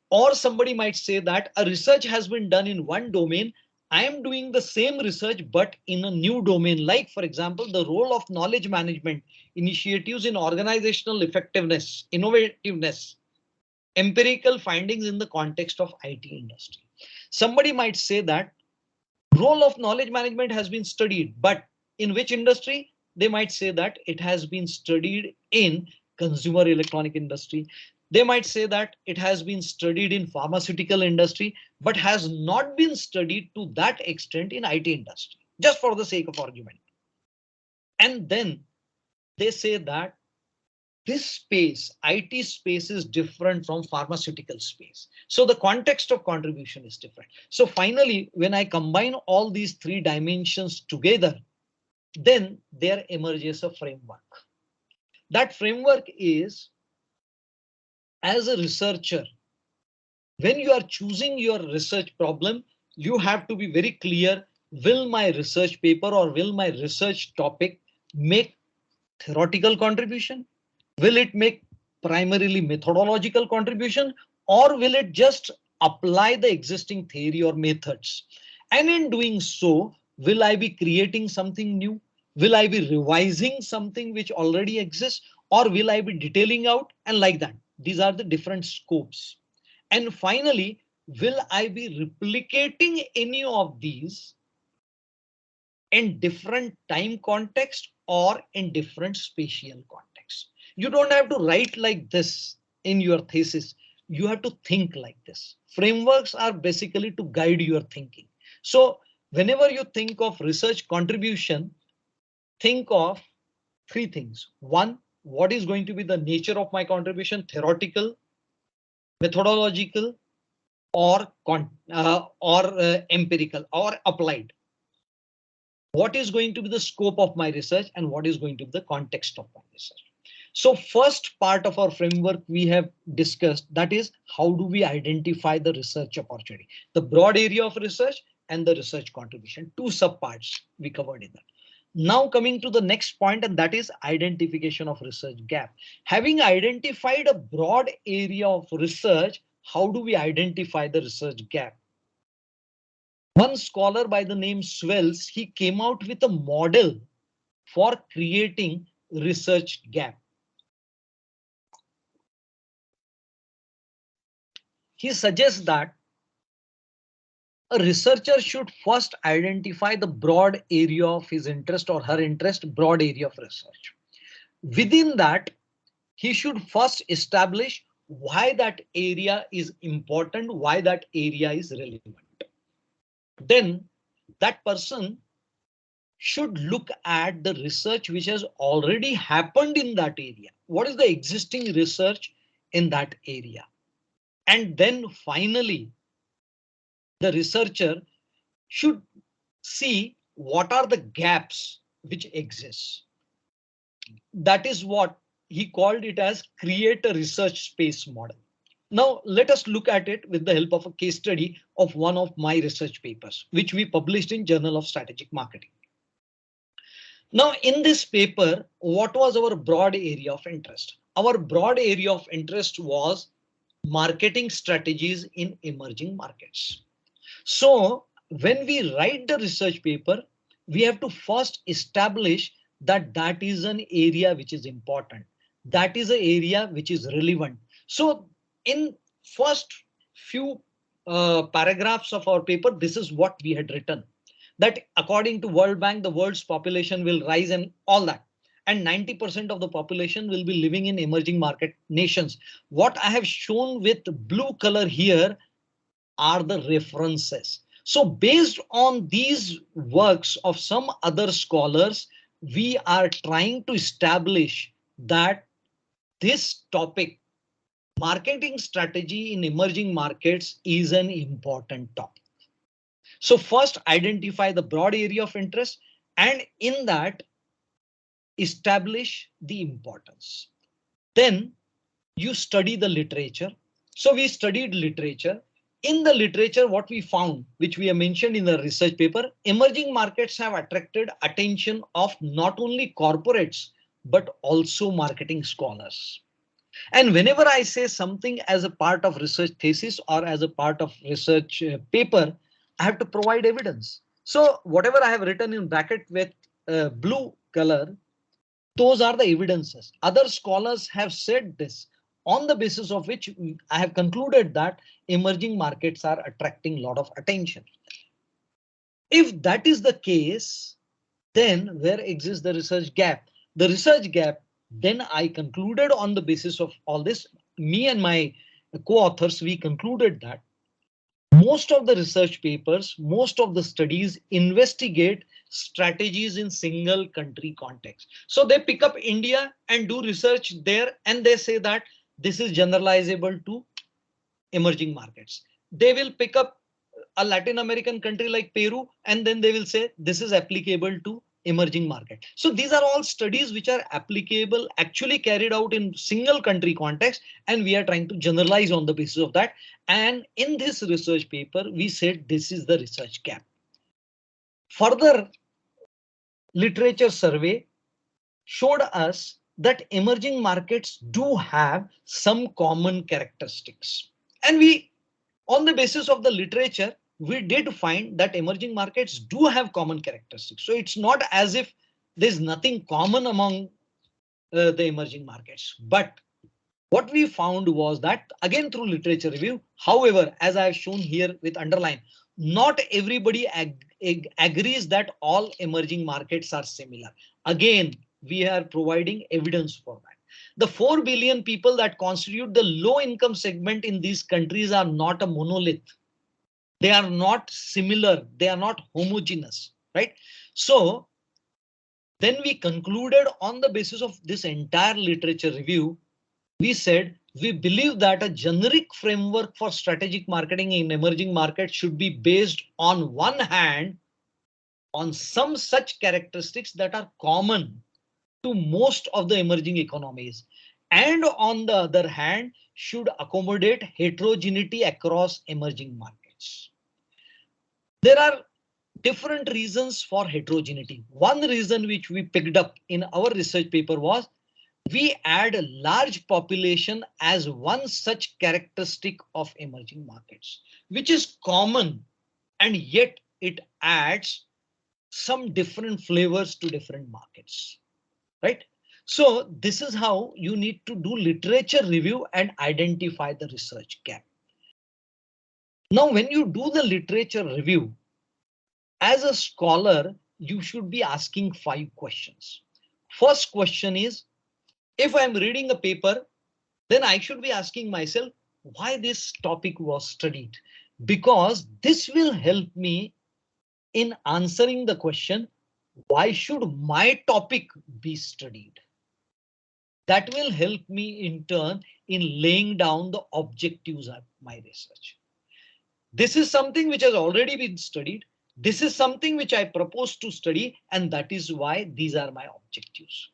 Or somebody might say that a research has been done in one domain. I am doing the same research, but in a new domain, like, for example, the role of knowledge management initiatives in organizational effectiveness, innovativeness, empirical findings in the context of IT industry. Somebody might say that role of knowledge management has been studied, but in which industry? They might say that it has been studied in consumer electronic industry. They might say that it has been studied in pharmaceutical industry, but has not been studied to that extent in IT industry, just for the sake of argument. And then they say that this space, IT space, is different from pharmaceutical space. So the context of contribution is different. So finally, when I combine all these three dimensions together, then there emerges a framework. That framework is, as a researcher, when you are choosing your research problem, you have to be very clear, will my research paper or will my research topic make theoretical contribution? Will it make primarily methodological contribution, or will it just apply the existing theory or methods? And in doing so, will I be creating something new? Will I be revising something which already exists, or will I be detailing out, and like that? These are the different scopes. And finally, will I be replicating any of these in different time context or in different spatial context? You don't have to write like this in your thesis. You have to think like this. Frameworks are basically to guide your thinking. So whenever you think of research contribution, think of three things. One, what is going to be the nature of my contribution? Theoretical, methodological, or empirical or applied. What is going to be the scope of my research and what is going to be the context of my research? So first part of our framework we have discussed, that is, how do we identify the research opportunity, the broad area of research and the research contribution. Two subparts we covered in that. Now coming to the next point, and that is identification of research gap. Having identified a broad area of research, how do we identify the research gap? One scholar by the name Swells, he came out with a model for creating research gap. He suggests that a researcher should first identify the broad area of his interest or her interest, broad area of research. Within that, he should first establish why that area is important, why that area is relevant. Then that person should look at the research which has already happened in that area. What is the existing research in that area? And then finally, the researcher should see what are the gaps which exist. That is what he called it as create a research space model. Now let us look at it with the help of a case study of one of my research papers, which we published in Journal of Strategic Marketing. Now, in this paper, what was our broad area of interest? Our broad area of interest was marketing strategies in emerging markets. So when we write the research paper, we have to first establish that that is an area which is important. That is an area which is relevant. So in first few paragraphs of our paper, this is what we had written, that according to World Bank, the world's population will rise and all that. And 90% of the population will be living in emerging market nations. What I have shown with blue color here are the references. So based on these works of some other scholars, we are trying to establish that this topic, marketing strategy in emerging markets, is an important topic. So first identify the broad area of interest, and in that establish the importance. Then you study the literature. So we studied literature. In the literature, what we found, which we have mentioned in the research paper, emerging markets have attracted attention of not only corporates, but also marketing scholars. And whenever I say something as a part of research thesis or as a part of research paper, I have to provide evidence. So whatever I have written in bracket with blue color, those are the evidences. Other scholars have said this, on the basis of which I have concluded that emerging markets are attracting a lot of attention. If that is the case, then where exists the research gap? The research gap, then I concluded on the basis of all this, me and my co-authors, we concluded that most of the research papers, most of the studies investigate strategies in single country context. So they pick up India and do research there, and they say that this is generalizable to emerging markets. They will pick up a Latin American country like Peru, and then they will say this is applicable to emerging market. So these are all studies which are applicable, actually carried out in single country context, and we are trying to generalize on the basis of that. And in this research paper, we said this is the research gap. Further literature survey showed us that emerging markets do have some common characteristics. And we, on the basis of the literature, we did find that emerging markets do have common characteristics. So it's not as if there's nothing common among the emerging markets. But what we found was that, again through literature review, however, as I have shown here with underline, not everybody agrees that all emerging markets are similar. Again, we are providing evidence for that. The 4 billion people that constitute the low income segment in these countries are not a monolith. They are not similar. They are not homogeneous, right? So then we concluded on the basis of this entire literature review, we said we believe that a generic framework for strategic marketing in emerging markets should be based on one hand on some such characteristics that are common to most of the emerging economies, and on the other hand should accommodate heterogeneity across emerging markets. There are different reasons for heterogeneity. One reason which we picked up in our research paper was we add a large population as one such characteristic of emerging markets, which is common, and yet it adds some different flavors to different markets, right? So this is how you need to do literature review and identify the research gap. Now, when you do the literature review, as a scholar, you should be asking 5 questions. First question is, if I'm reading a paper, then I should be asking myself why this topic was studied, because this will help me in answering the question, why should my topic be studied? That will help me in turn in laying down the objectives of my research. This is something which has already been studied. This is something which I propose to study, and that is why these are my objectives.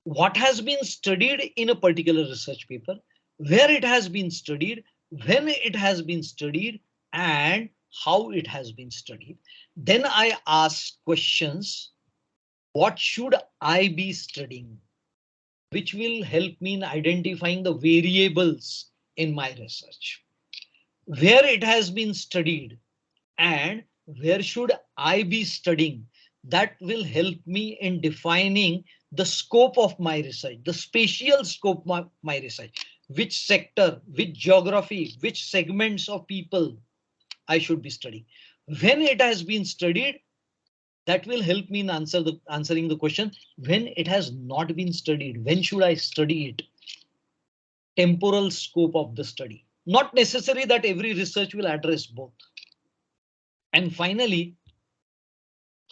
What has been studied in a particular research paper, where it has been studied, when it has been studied, and how it has been studied. Then I ask questions, what should I be studying? Which will help me in identifying the variables in my research. Where it has been studied and where should I be studying? That will help me in defining the scope of my research, the spatial scope of my research, which sector, which geography, which segments of people I should be studying. When it has been studied, that will help me in answering the question, when it has not been studied, when should I study it? Temporal scope of the study. Not necessary that every research will address both. And finally,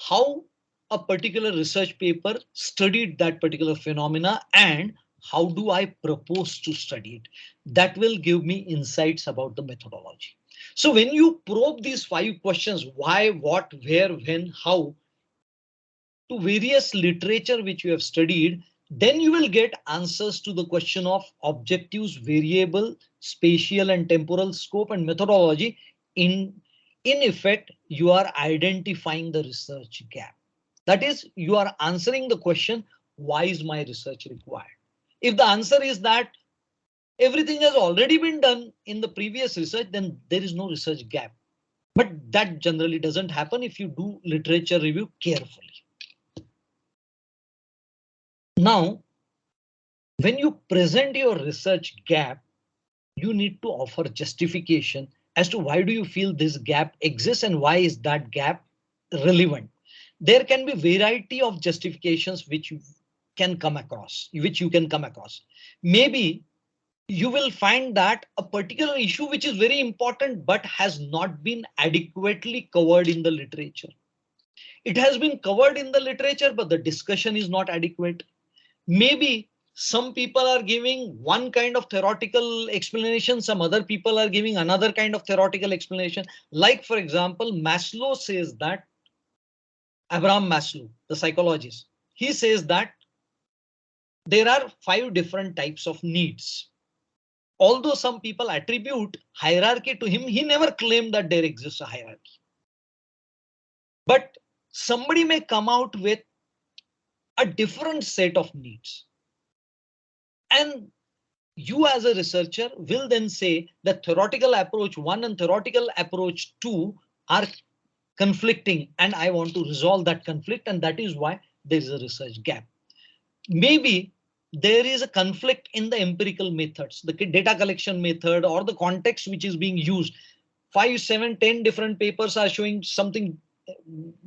how a particular research paper studied that particular phenomena and how do I propose to study it. That will give me insights about the methodology. So when you probe these 5 questions, why, what, where, when, how, to various literature which you have studied, then you will get answers to the question of objectives, variable, spatial and temporal scope and methodology. In effect, you are identifying the research gap. That is, you are answering the question, why is my research required? If the answer is that everything has already been done in the previous research, then there is no research gap. But that generally doesn't happen if you do literature review carefully. Now, when you present your research gap, you need to offer justification as to why do you feel this gap exists and why is that gap relevant. There can be variety of justifications which you can come across. Maybe you will find that a particular issue which is very important but has not been adequately covered in the literature. It has been covered in the literature, but the discussion is not adequate. Maybe some people are giving one kind of theoretical explanation, some other people are giving another kind of theoretical explanation. Like, for example, Maslow says that, Abraham Maslow, the psychologist, he says that there are 5 different types of needs. Although some people attribute hierarchy to him, he never claimed that there exists a hierarchy. But somebody may come out with a different set of needs. And you as a researcher will then say that theoretical approach 1 and theoretical approach 2 are conflicting, and I want to resolve that conflict, and that is why there is a research gap. Maybe there is a conflict in the empirical methods, the data collection method or the context which is being used. 5, 7, 10 different papers are showing something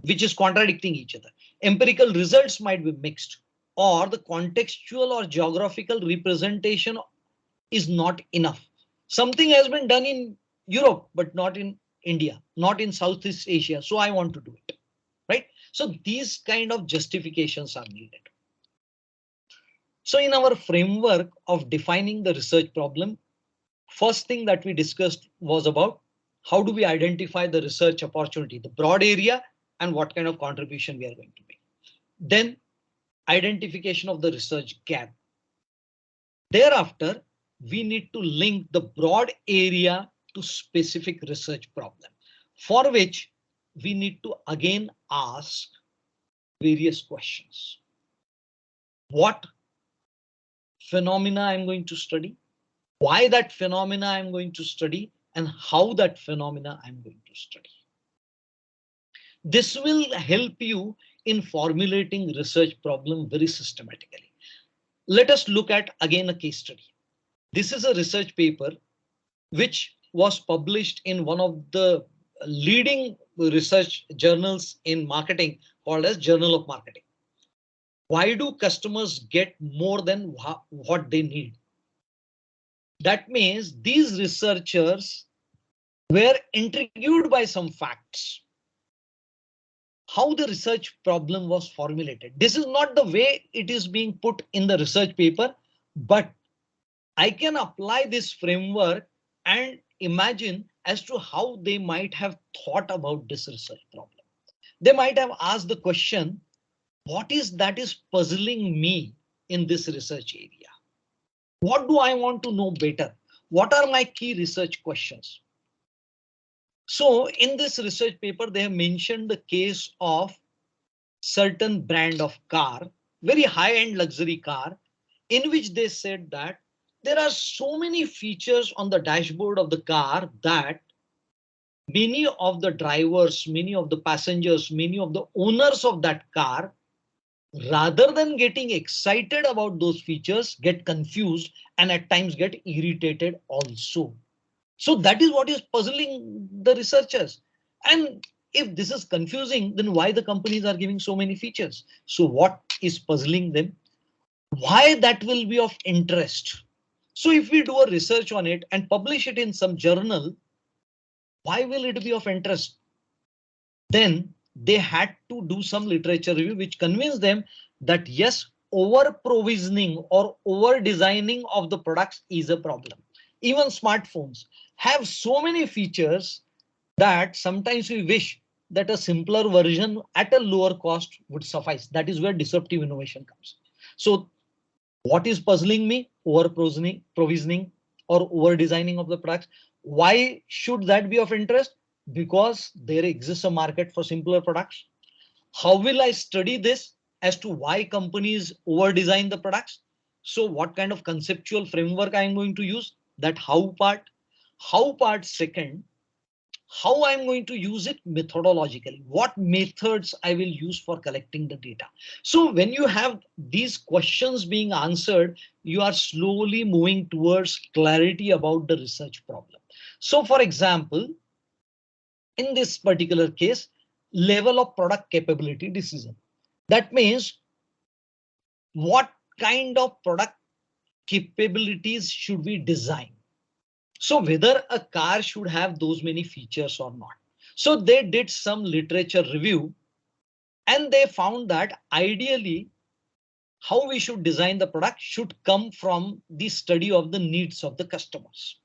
which is contradicting each other. Empirical results might be mixed, or the contextual or geographical representation is not enough. Something has been done in Europe, but not in India, not in Southeast Asia. So I want to do it, right? So these kind of justifications are needed. So in our framework of defining the research problem, first thing that we discussed was about how do we identify the research opportunity, the broad area, and what kind of contribution we are going to make. Then identification of the research gap. Thereafter, we need to link the broad area to specific research problem, for which we need to again ask various questions. What phenomena I'm going to study, why that phenomena I'm going to study, and how that phenomena I'm going to study. This will help you in formulating research problem very systematically. Let us look at again a case study. This is a research paper which was published in one of the leading research journals in marketing called as Journal of Marketing. Why do customers get more than what they need? That means these researchers were intrigued by some facts. How the research problem was formulated. This is not the way it is being put in the research paper, but I can apply this framework and imagine as to how they might have thought about this research problem. They might have asked the question, what is that is puzzling me in this research area? What do I want to know better? What are my key research questions? So in this research paper, they have mentioned the case of certain brand of car, very high-end luxury car, in which they said that there are so many features on the dashboard of the car that many of the drivers, many of the passengers, many of the owners of that car, rather than getting excited about those features, get confused and at times get irritated also. So that is what is puzzling the researchers. And if this is confusing, then why the companies are giving so many features? So what is puzzling them? Why that will be of interest? So if we do a research on it and publish it in some journal, why will it be of interest? Then they had to do some literature review which convinced them that yes, over provisioning or over designing of the products is a problem. Even smartphones have so many features that sometimes we wish that a simpler version at a lower cost would suffice. That is where disruptive innovation comes. So what is puzzling me? Over provisioning or over designing of the products. Why should that be of interest? Because there exists a market for simpler products. How will I study this as to why companies over design the products? So what kind of conceptual framework I am going to use? That how part. How part second, how I'm going to use it methodologically, what methods I will use for collecting the data. So when you have these questions being answered, you are slowly moving towards clarity about the research problem. So for example, in this particular case, level of product capability decision. That means what kind of product capabilities should we design? So whether a car should have those many features or not. So they did some literature review and they found that ideally how we should design the product should come from the study of the needs of the customers.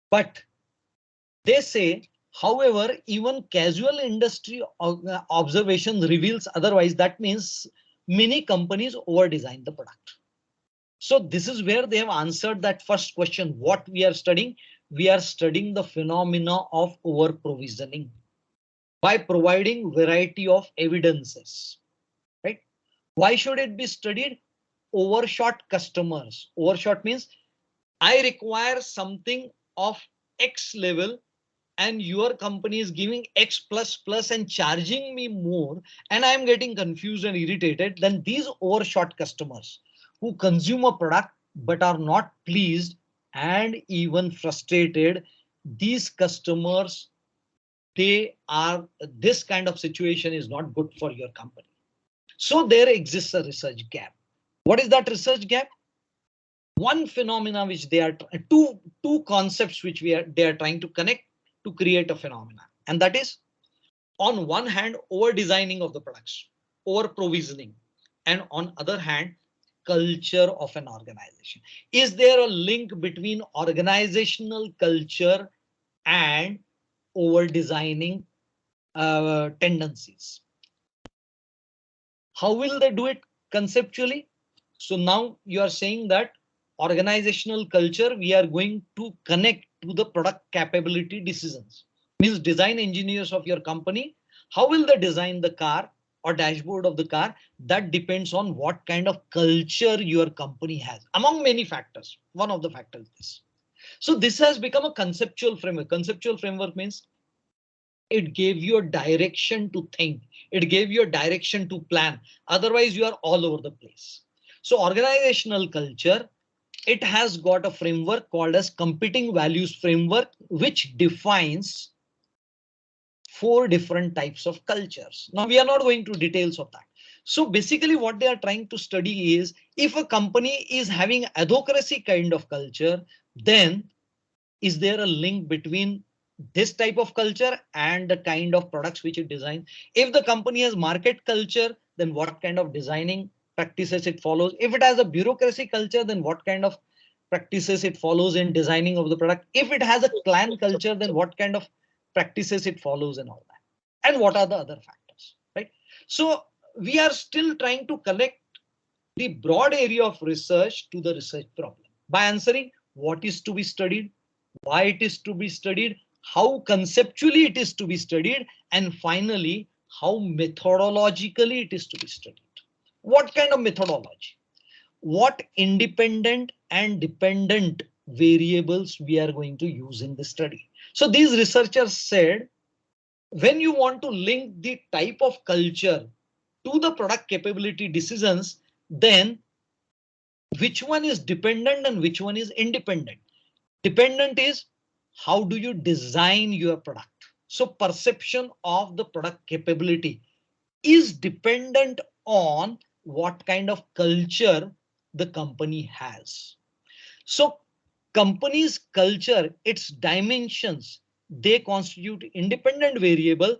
But they say, however, even casual industry observation reveals otherwise. That means many companies over design the product. So this is where they have answered that first question. What we are studying? We are studying the phenomena of over provisioning by providing variety of evidences, right? Why should it be studied? Overshot customers. Overshot means I require something of X level and your company is giving X plus plus and charging me more, and I'm getting confused and irritated. Then these overshot customers who consume a product but are not pleased and even frustrated, these customers, they are, this kind of situation is not good for your company. So there exists a research gap. What is that research gap? One phenomena which they are two concepts which they are trying to connect to create a phenomena, and that is on one hand over designing of the products, over provisioning, and on other hand culture of an organization. Is there a link between organizational culture and over designing tendencies? How will they do it conceptually? So now you are saying that organizational culture, we are going to connect to the product capability decisions. Means design engineers of your company, how will they design the car or dashboard of the car? That depends on what kind of culture your company has. Among many factors, one of the factors is this. So this has become a conceptual framework. Conceptual framework means it gave you a direction to think, it gave you a direction to plan. Otherwise you are all over the place. So organizational culture, it has got a framework called as competing values framework, which defines four different types of cultures. Now we are not going to details of that. So basically what they are trying to study is, if a company is having adhocracy kind of culture, then is there a link between this type of culture and the kind of products which it designs? If the company has market culture, then what kind of designing practices it follows? If it has a bureaucracy culture, then what kind of practices it follows in designing of the product? If it has a clan culture, then what kind of practices it follows and all that? And what are the other factors, right? So we are still trying to collect the broad area of research to the research problem by answering what is to be studied, why it is to be studied, how conceptually it is to be studied, and finally, how methodologically it is to be studied. What kind of methodology? What independent and dependent variables we are going to use in the study? So these researchers said, when you want to link the type of culture to the product capability decisions, then which one is dependent and which one is independent? Dependent is how do you design your product? So perception of the product capability is dependent on what kind of culture the company has. So company's culture, its dimensions, they constitute independent variable.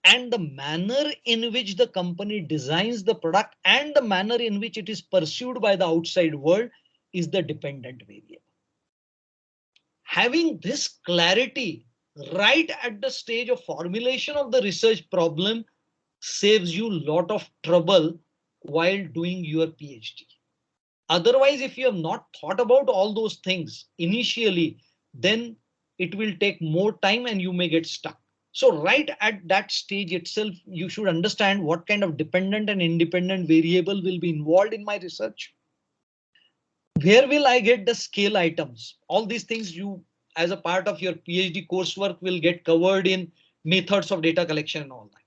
and the manner in which the company designs the product and the manner in which it is pursued by the outside world is the dependent variable. Having this clarity right at the stage of formulation of the research problem saves you a lot of trouble while doing your PhD. Otherwise, if you have not thought about all those things initially, then it will take more time and you may get stuck. So right at that stage itself, you should understand what kind of dependent and independent variable will be involved in my research. Where will I get the scale items? All these things you, as a part of your PhD coursework, will get covered in methods of data collection and all that.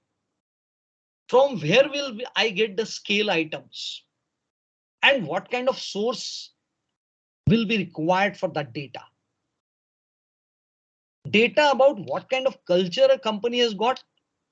From where will I get the scale items? And what kind of source will be required for that data? Data about what kind of culture a company has got.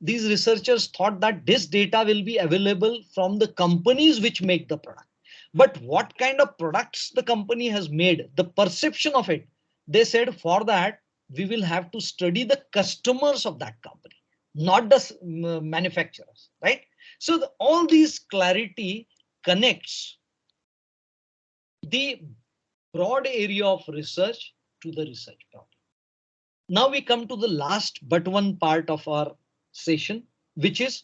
These researchers thought that this data will be available from the companies which make the product. But what kind of products the company has made, the perception of it, they said for that, we will have to study the customers of that company, not the manufacturers, right? So all these clarity connects the broad area of research to the research problem. Now we come to the last but one part of our session, which is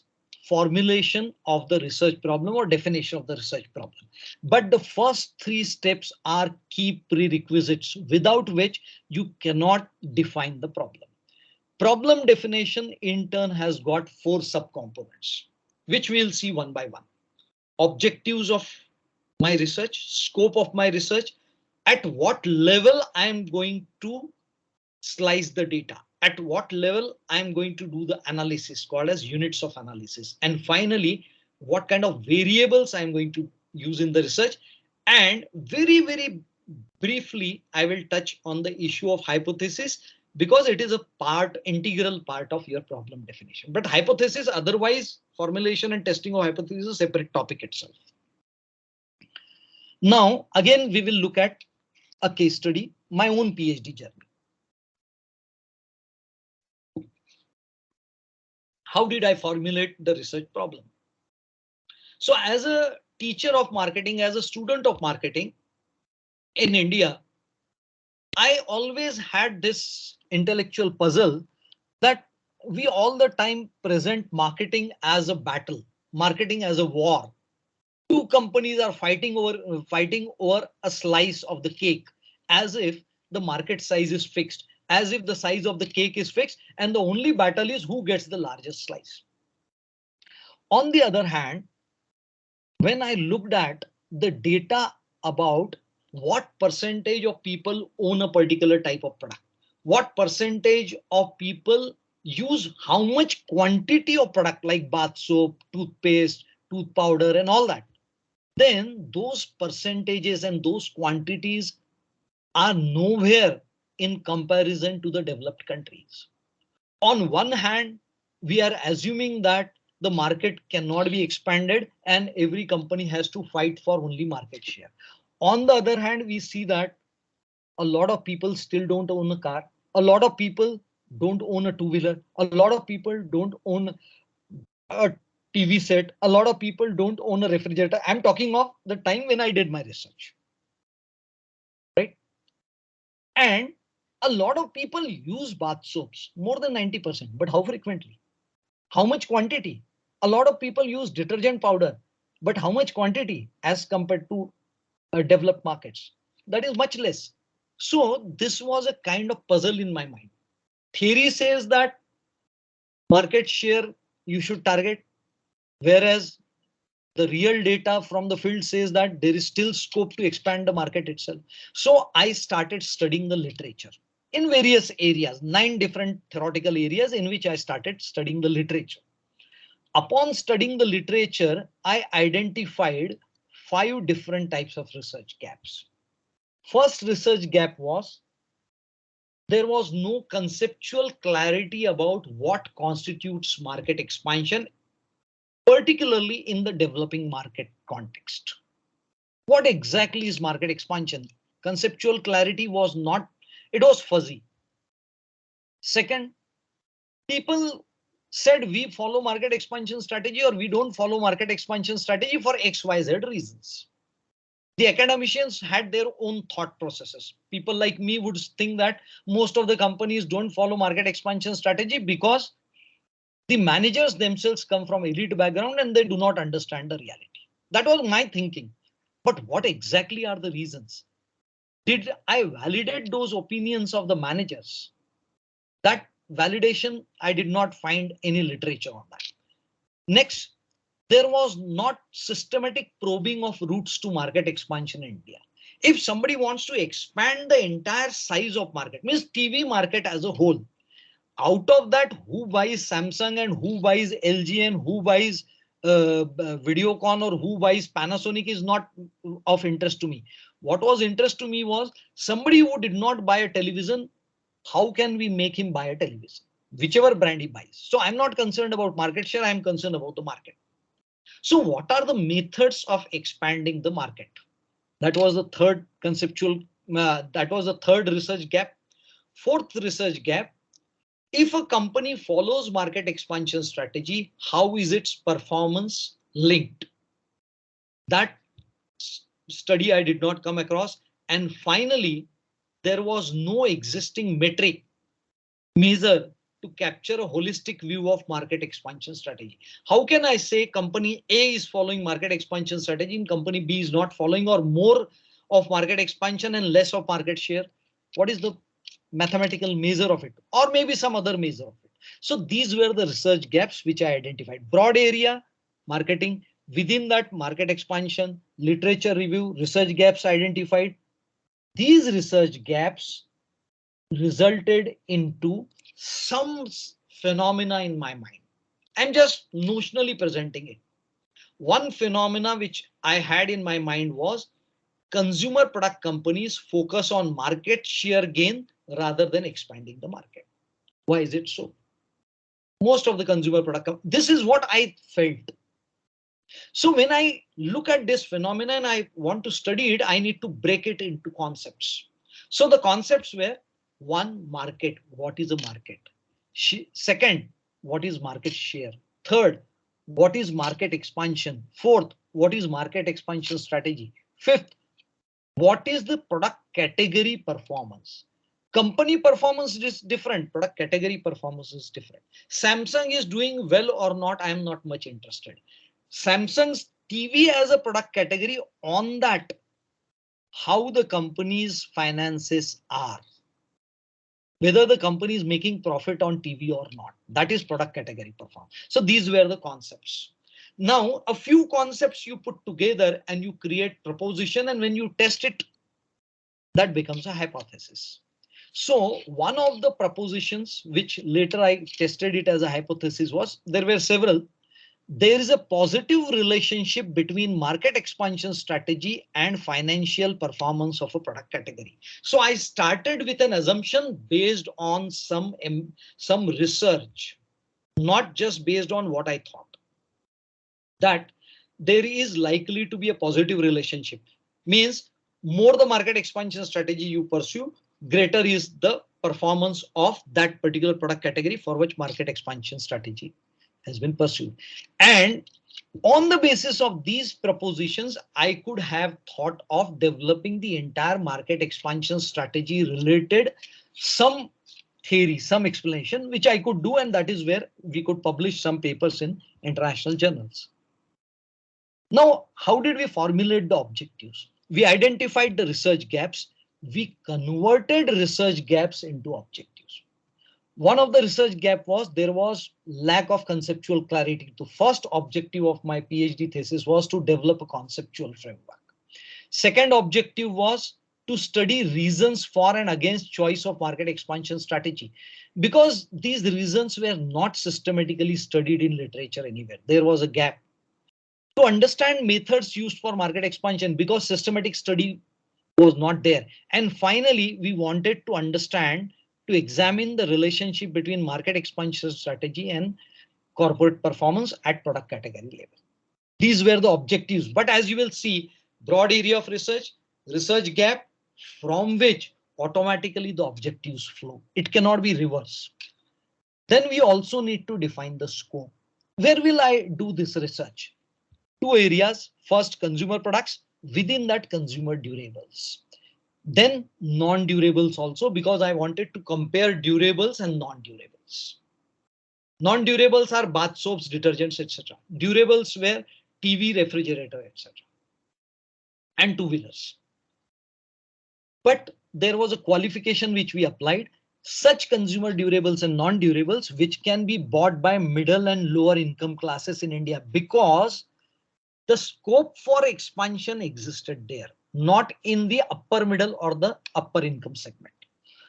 formulation of the research problem or definition of the research problem. But the first three steps are key prerequisites without which you cannot define the problem. Problem definition in turn has got four subcomponents, which we'll see one by one. Objectives of my research, scope of my research, at what level I am going to slice the data, at what level I'm going to do the analysis called as units of analysis. And finally, what kind of variables I'm going to use in the research. And very briefly, I will touch on the issue of hypothesis because it is a integral part of your problem definition. But hypothesis, otherwise, formulation and testing of hypothesis is a separate topic itself. Now, again, we will look at a case study, my own PhD journey. How did I formulate the research problem? So as a teacher of marketing, as a student of marketing in India, I always had this intellectual puzzle that we all the time present marketing as a battle, marketing as a war. Two companies are fighting over a slice of the cake, as if the market size is fixed, as if the size of the cake is fixed, and the only battle is who gets the largest slice. On the other hand, when I looked at the data about what percentage of people own a particular type of product, what percentage of people use how much quantity of product like bath soap, toothpaste, tooth powder and all that, then those percentages and those quantities are nowhere in comparison to the developed countries. On one hand, we are assuming that the market cannot be expanded and every company has to fight for only market share. On the other hand, we see that a lot of people still don't own a car. A lot of people don't own a two-wheeler. A lot of people don't own a TV set. A lot of people don't own a refrigerator. I'm talking of the time when I did my research, right? And a lot of people use bath soaps, more than 90%, but how frequently? How much quantity? A lot of people use detergent powder, but how much quantity as compared to developed markets? That is much less. So this was a kind of puzzle in my mind. Theory says that market share you should target, whereas the real data from the field says that there is still scope to expand the market itself. So I started studying the literature in various areas, 9 different theoretical areas in which I started studying the literature. Upon studying the literature, I identified 5 different types of research gaps. First research gap was there was no conceptual clarity about what constitutes market expansion, particularly in the developing market context. What exactly is market expansion? Conceptual clarity was not, it was fuzzy. Second, people said we follow market expansion strategy or we don't follow market expansion strategy for XYZ reasons. The academicians had their own thought processes. People like me would think that most of the companies don't follow market expansion strategy because the managers themselves come from elite background and they do not understand the reality. That was my thinking. But what exactly are the reasons? Did I validate those opinions of the managers? That validation, I did not find any literature on that. Next, there was not systematic probing of routes to market expansion in India. If somebody wants to expand the entire size of market, means TV market as a whole, out of that, who buys Samsung and who buys LG and who buys Videocon or who buys Panasonic is not of interest to me. What was interest to me was somebody who did not buy a television, how can we make him buy a television? Whichever brand he buys. So I'm not concerned about market share, I'm concerned about the market. So what are the methods of expanding the market? That was the third conceptual, that was the third research gap. Fourth research gap, if a company follows market expansion strategy, how is its performance linked? That study I did not come across. And finally, there was no existing metric measure to capture a holistic view of market expansion strategy. How can I say company A is following market expansion strategy and company B is not following, or more of market expansion and less of market share? What is the mathematical measure of it, or maybe some other measure of it? So these were the research gaps which I identified. Broad area, marketing. Within that, market expansion, literature review, research gaps identified. These research gaps resulted into some phenomena in my mind. I'm just notionally presenting it. One phenomena which I had in my mind was consumer product companies focus on market share gain rather than expanding the market. Why is it so? Most of the consumer product, this is what I felt. So when I look at this phenomenon and I want to study it, I need to break it into concepts. So the concepts were: one, market. What is a market? Second, what is market share? Third, what is market expansion? Fourth, what is market expansion strategy? Fifth, what is the product category performance? Company performance is different, product category performance is different. Samsung is doing well or not, I am not much interested. Samsung's TV as a product category, on that, how the company's finances are, whether the company is making profit on TV or not, that is product category performance. So these were the concepts. Now, a few concepts you put together and you create proposition, and when you test it, that becomes a hypothesis. So one of the propositions which later I tested it as a hypothesis was, there were several. There is a positive relationship between market expansion strategy and financial performance of a product category. So I started with an assumption based on some research, not just based on what I thought, that there is likely to be a positive relationship. Means more the market expansion strategy you pursue, greater is the performance of that particular product category for which market expansion strategy has been pursued. And on the basis of these propositions, I could have thought of developing the entire market expansion strategy related some theory, some explanation, which I could do, and that is where we could publish some papers in international journals. Now, how did we formulate the objectives? We identified the research gaps. We converted research gaps into objectives. One of the research gap was there was lack of conceptual clarity. The first objective of my PhD thesis was to develop a conceptual framework. Second objective was to study reasons for and against choice of market expansion strategy, because these reasons were not systematically studied in literature anywhere. There was a gap. To understand methods used for market expansion, because systematic study was not there. And finally, we wanted to understand, to examine the relationship between market expansion strategy and corporate performance at product category level. These were the objectives. But as you will see, broad area of research, research gap, from which automatically the objectives flow. It cannot be reversed. Then we also need to define the scope. Where will I do this research? Two areas. First, consumer products, within that consumer durables. Then non-durables also, because I wanted to compare durables and non-durables. Non-durables are bath soaps, detergents, etc. Durables were TV, refrigerator, etc. and two-wheelers. But there was a qualification which we applied. Such consumer durables and non-durables which can be bought by middle and lower income classes in India, because the scope for expansion existed there, not in the upper middle or the upper income segment.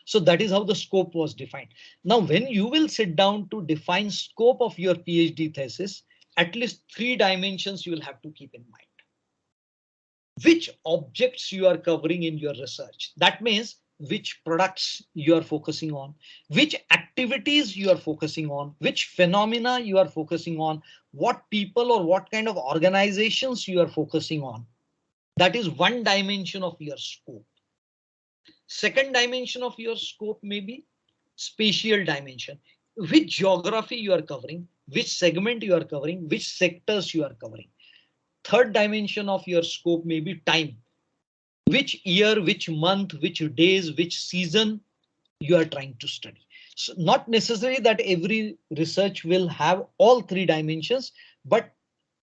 So that is how the scope was defined. Now, when you will sit down to define scope of your PhD thesis, at least three dimensions you will have to keep in mind. Which objects you are covering in your research. That means which products you are focusing on, which activities you are focusing on, which phenomena you are focusing on, what people or what kind of organizations you are focusing on. That is one dimension of your scope. Second dimension of your scope may be spatial dimension. Which geography you are covering, which segment you are covering, which sectors you are covering. Third dimension of your scope may be time. Which year, which month, which days, which season you are trying to study. So not necessarily that every research will have all three dimensions, but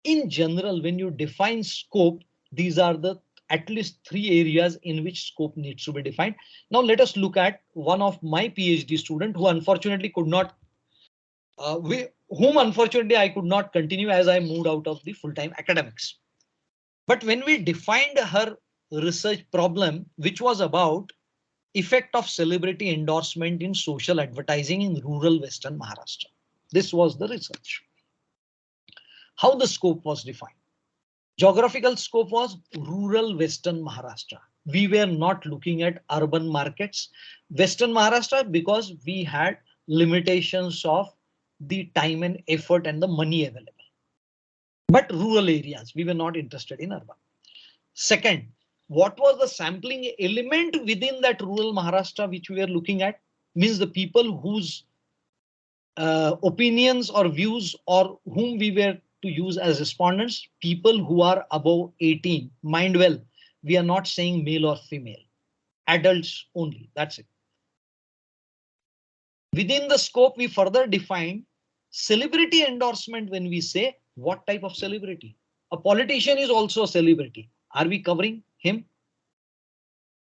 in general, when you define scope, these are the at least three areas in which scope needs to be defined. Now let us look at one of my PhD student who unfortunately could not, whom unfortunately I could not continue as I moved out of the full-time academics. But when we defined her research problem, which was about effect of celebrity endorsement in social advertising in rural Western Maharashtra. This was the research. How the scope was defined. Geographical scope was rural Western Maharashtra. We were not looking at urban markets. Western Maharashtra, because we had limitations of the time and effort and the money available. But rural areas, we were not interested in urban. Second, what was the sampling element within that rural Maharashtra which we are looking at? Means the people whose opinions or views or whom we were to use as respondents, people who are above 18. Mind well, we are not saying male or female, adults only. That's it. Within the scope, we further define celebrity endorsement. When we say what type of celebrity, a politician is also a celebrity. Are we covering him?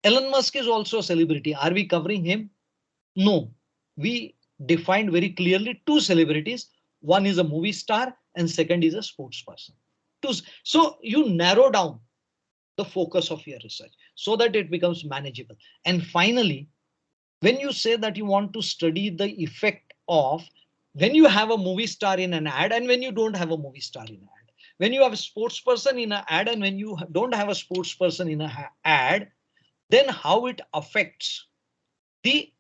Elon Musk is also a celebrity. Are we covering him? No. We defined very clearly two celebrities. One is a movie star and second is a sports person. So you narrow down the focus of your research so that it becomes manageable. And finally, when you say that you want to study the effect of when you have a movie star in an ad and when you don't have a movie star in an ad, when you have a sports person in an ad and when you don't have a sports person in an ad, then how it affects the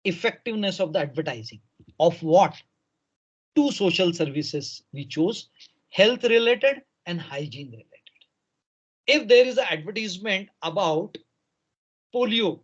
effectiveness of the advertising of what? Two social services we chose, health related and hygiene related. If there is an advertisement about polio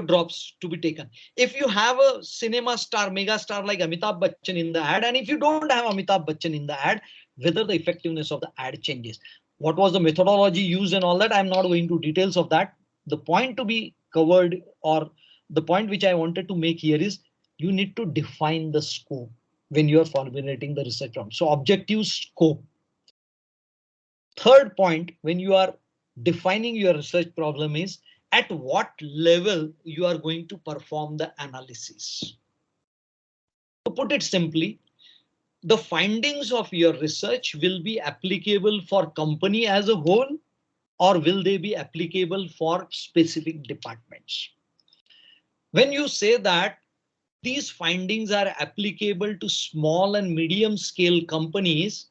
drops to be taken. If you have a cinema star, mega star like Amitabh Bachchan in the ad, and if you don't have Amitabh Bachchan in the ad, whether the effectiveness of the ad changes. What was the methodology used and all that, I'm not going into details of that. The point to be covered, or the point which I wanted to make here is you need to define the scope when you are formulating the research problem. So objective, scope. Third point, when you are defining your research problem, is at what level you are going to perform the analysis. To put it simply, the findings of your research will be applicable for company as a whole, or will they be applicable for specific departments? When you say that these findings are applicable to small and medium scale companies,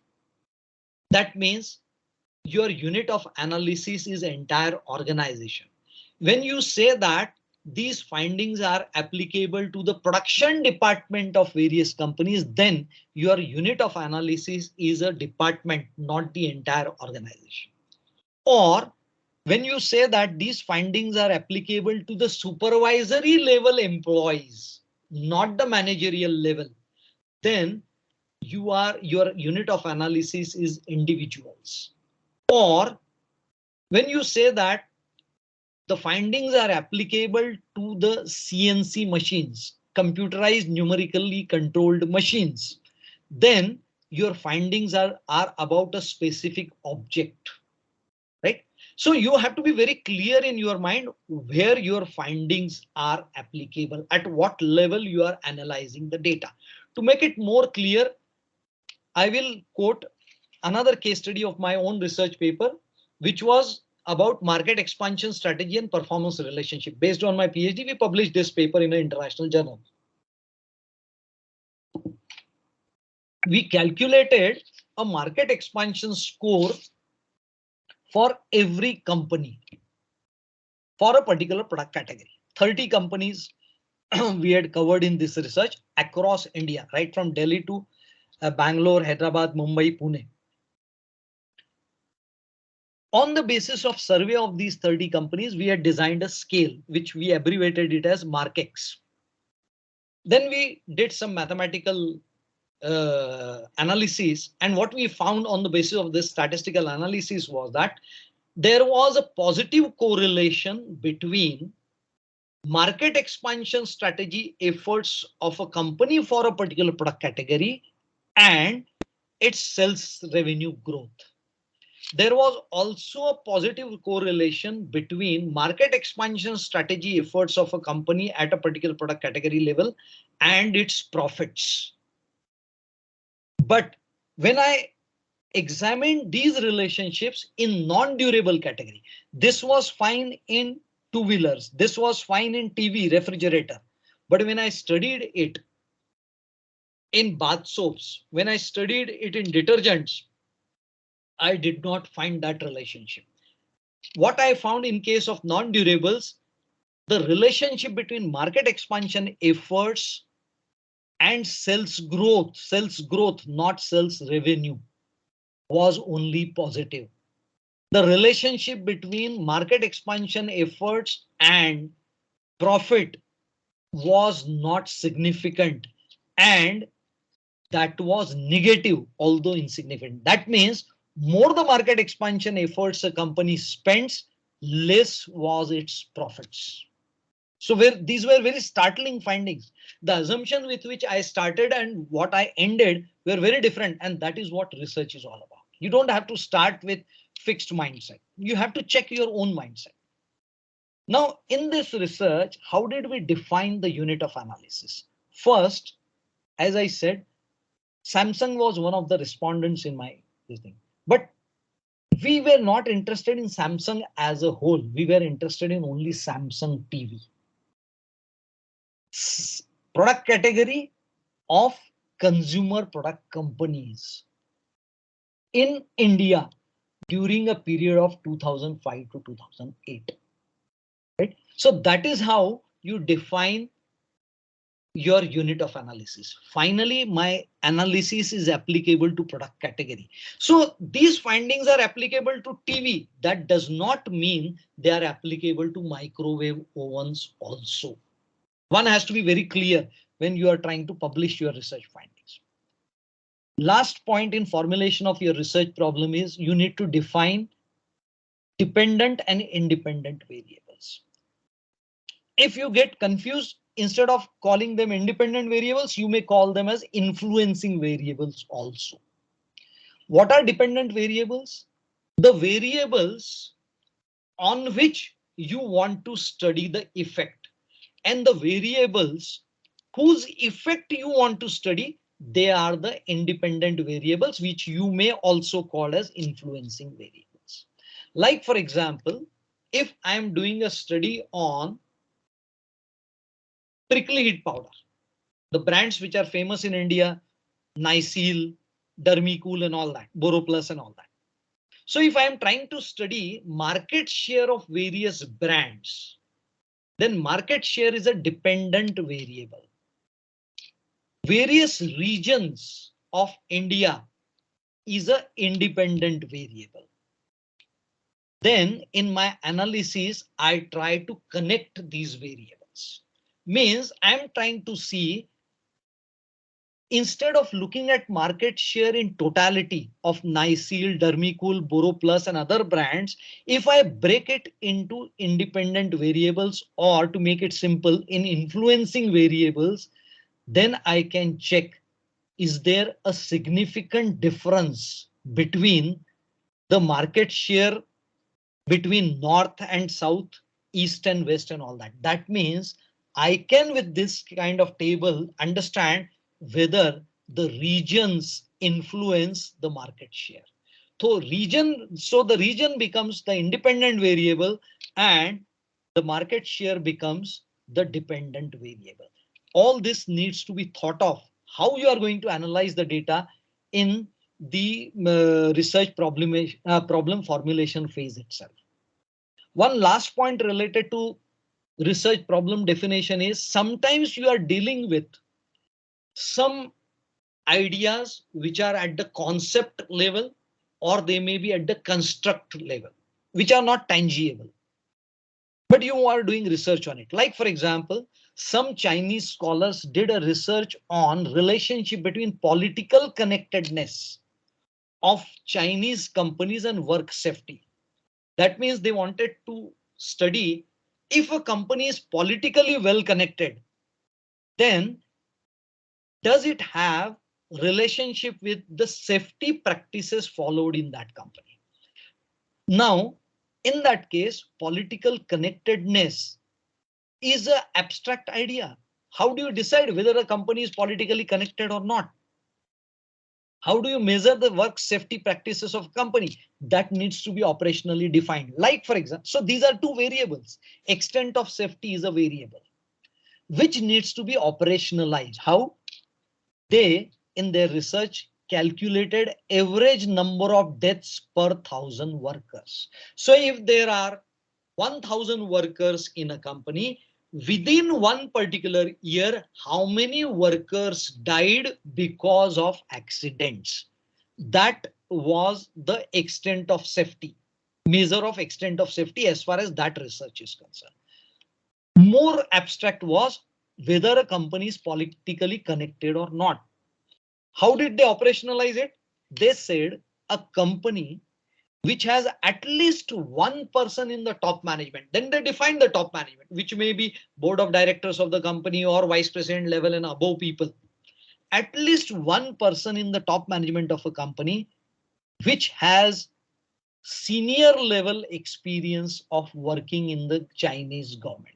that means your unit of analysis is entire organization. When you say that these findings are applicable to the production department of various companies, then your unit of analysis is a department, not the entire organization. Or when you say that these findings are applicable to the supervisory level employees, not the managerial level, then your unit of analysis is individuals. Or when you say that the findings are applicable to the CNC machines, computerized numerically controlled machines, then your findings are about a specific object, right? So you have to be very clear in your mind where your findings are applicable, at what level you are analyzing the data. To make it more clear, I will quote another case study of my own research paper, which was about market expansion strategy and performance relationship. Based on my PhD, we published this paper in an international journal. We calculated a market expansion score for every company for a particular product category. 30 companies we had covered in this research across India, right from Delhi to Bangalore, Hyderabad, Mumbai, Pune. On the basis of survey of these 30 companies, we had designed a scale, which we abbreviated it as MarkX. Then we did some mathematical analysis, and what we found on the basis of this statistical analysis was that there was a positive correlation between market expansion strategy efforts of a company for a particular product category and its sales revenue growth. There was also a positive correlation between market expansion strategy efforts of a company at a particular product category level and its profits. But when I examined these relationships in non-durable category, this was fine in two-wheelers, this was fine in TV, refrigerator. But when I studied it in bath soaps, when I studied it in detergents, I did not find that relationship. What I found in case of non-durables, the relationship between market expansion efforts and sales growth, not sales revenue, was only positive. The relationship between market expansion efforts and profit was not significant, and that was negative, although insignificant. That means more the market expansion efforts a company spends, less was its profits. So these were very startling findings. The assumption with which I started and what I ended were very different, and that is what research is all about. You don't have to start with fixed mindset. You have to check your own mindset. Now, in this research, how did we define the unit of analysis? First, as I said, Samsung was one of the respondents in my thing, but we were not interested in Samsung as a whole. We were interested in only Samsung TV. Product category of consumer product companies in India during a period of 2005 to 2008. Right? So that is how you define your unit of analysis. Finally, my analysis is applicable to product category. So these findings are applicable to TV. That does not mean they are applicable to microwave ovens also. One has to be very clear when you are trying to publish your research findings. Last point in formulation of your research problem is you need to define dependent and independent variables. If you get confused, instead of calling them independent variables, you may call them as influencing variables also. What are dependent variables? The variables on which you want to study the effect, and the variables whose effect you want to study, they are the independent variables, which you may also call as influencing variables. Like, for example, if I am doing a study on prickly heat powder, the brands which are famous in India, Nycil, Dermicool and all that, Boroplus and all that. So if I am trying to study market share of various brands, then market share is a dependent variable. Various regions of India is an independent variable. Then in my analysis, I try to connect these variables. Means I'm trying to see, instead of looking at market share in totality of Nycil, Dermicool, BoroPlus and other brands, if I break it into independent variables, or to make it simple, in influencing variables, then I can check, is there a significant difference between the market share between north and south, east and west and all that. That means I can, with this kind of table, understand whether the regions influence the market share. So the region becomes the independent variable and the market share becomes the dependent variable. All this needs to be thought of, how you are going to analyze the data in the research problem formulation phase itself. One last point related to research problem definition is, sometimes you are dealing with some ideas which are at the concept level, or they may be at the construct level, which are not tangible, but you are doing research on it. Like for example, some Chinese scholars did a research on relationship between political connectedness of Chinese companies and work safety. That means they wanted to study, if a company is politically well connected, then does it have relationship with the safety practices followed in that company? Now, in that case, political connectedness is an abstract idea. How do you decide whether a company is politically connected or not? How do you measure the work safety practices of a company? That needs to be operationally defined. Like for example, so these are two variables. Extent of safety is a variable which needs to be operationalized. How? They, in their research, calculated average number of deaths per 1,000 workers. So if there are 1,000 workers in a company, within one particular year, how many workers died because of accidents? That was the extent of safety, measure of extent of safety as far as that research is concerned. More abstract was whether a company is politically connected or not. How did they operationalize it? They said a company which has at least one person in the top management. Then they define the top management, which may be board of directors of the company or vice president level and above people. At least one person in the top management of a company which has senior level experience of working in the Chinese government.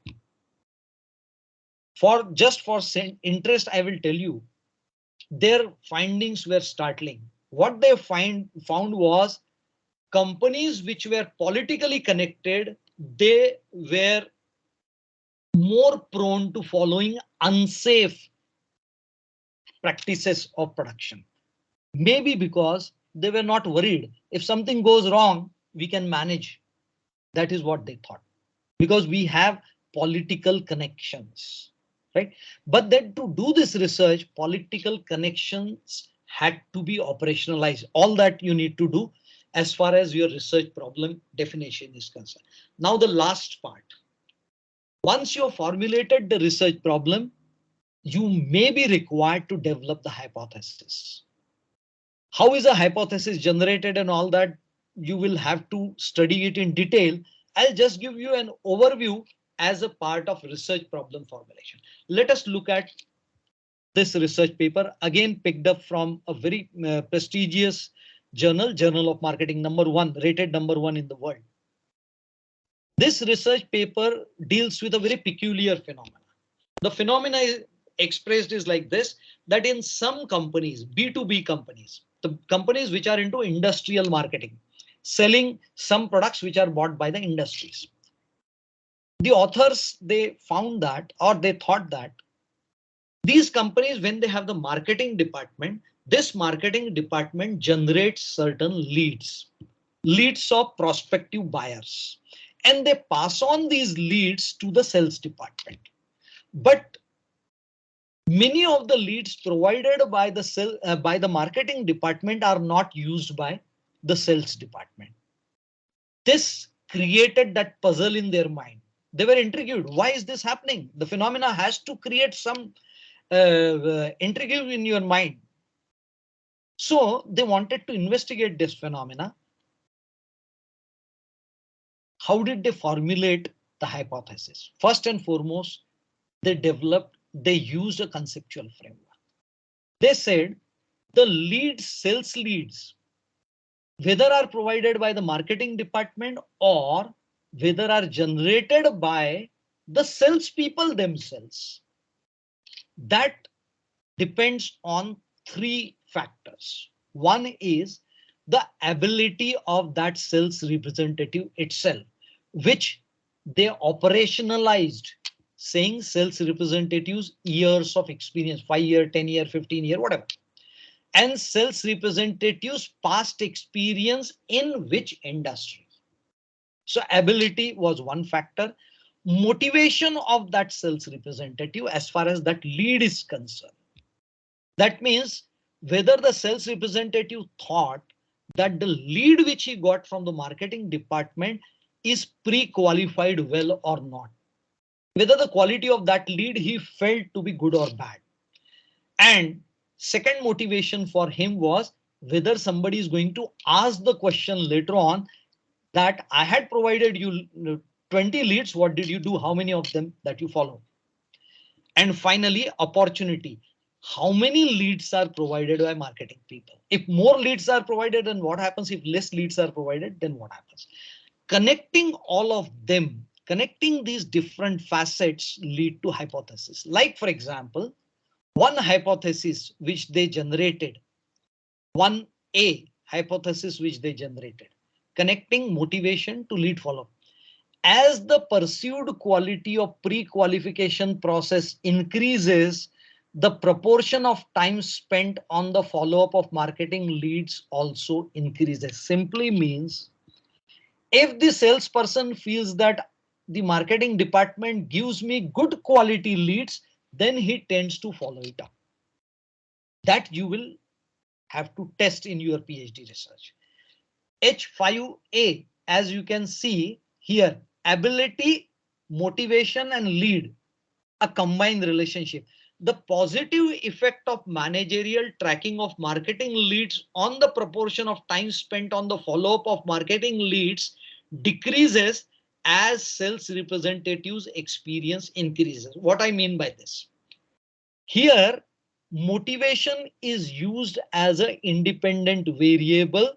For just for interest, I will tell you, their findings were startling. What they found was, companies which were politically connected, they were more prone to following unsafe practices of production. Maybe because they were not worried. If something goes wrong, we can manage. That is what they thought. Because we have political connections, right? But then to do this research, political connections had to be operationalized. All that you need to do as far as your research problem definition is concerned. Now the last part. Once you have formulated the research problem, you may be required to develop the hypothesis. How is a hypothesis generated and all that? You will have to study it in detail. I'll just give you an overview as a part of research problem formulation. Let us look at this research paper, again picked up from a very prestigious journal, Journal of Marketing #1, rated #1 in the world. This research paper deals with a very peculiar phenomenon. The phenomena is expressed is like this, that in some companies, B2B companies, the companies which are into industrial marketing, selling some products which are bought by the industries. The authors, they found that, or they thought that, these companies, when they have the marketing department, this marketing department generates certain leads of prospective buyers, and they pass on these leads to the sales department. But many of the leads provided by the marketing department are not used by the sales department. This created that puzzle in their mind. They were intrigued. Why is this happening? The phenomena has to create some intrigue in your mind. So they wanted to investigate this phenomena. How did they formulate the hypothesis? First and foremost, they used a conceptual framework. They said the sales leads, whether are provided by the marketing department or whether are generated by the salespeople themselves, that depends on three factors. One is the ability of that sales representative itself, which they operationalized, saying sales representatives years of experience, 5 year, 10 year, 15 year, whatever, and sales representatives past experience in which industry. So ability was one factor. Motivation of that sales representative as far as that lead is concerned. That means whether the sales representative thought that the lead which he got from the marketing department is pre-qualified well or not. Whether the quality of that lead he felt to be good or bad. And second motivation for him was whether somebody is going to ask the question later on that I had provided you 20 leads. What did you do? How many of them that you follow? And finally, opportunity. How many leads are provided by marketing people? If more leads are provided, then what happens? If less leads are provided, then what happens? Connecting all of them, connecting these different facets lead to hypothesis. Like, for example, one hypothesis which they generated, 1A hypothesis which they generated, connecting motivation to lead follow. As the pursued quality of pre-qualification process increases, the proportion of time spent on the follow-up of marketing leads also increases. Simply means if the salesperson feels that the marketing department gives me good quality leads, then he tends to follow it up. That you will have to test in your PhD research. H5A, as you can see here, ability, motivation, and lead, a combined relationship. The positive effect of managerial tracking of marketing leads on the proportion of time spent on the follow-up of marketing leads decreases as sales representatives' experience increases. What I mean by this? Here, motivation is used as an independent variable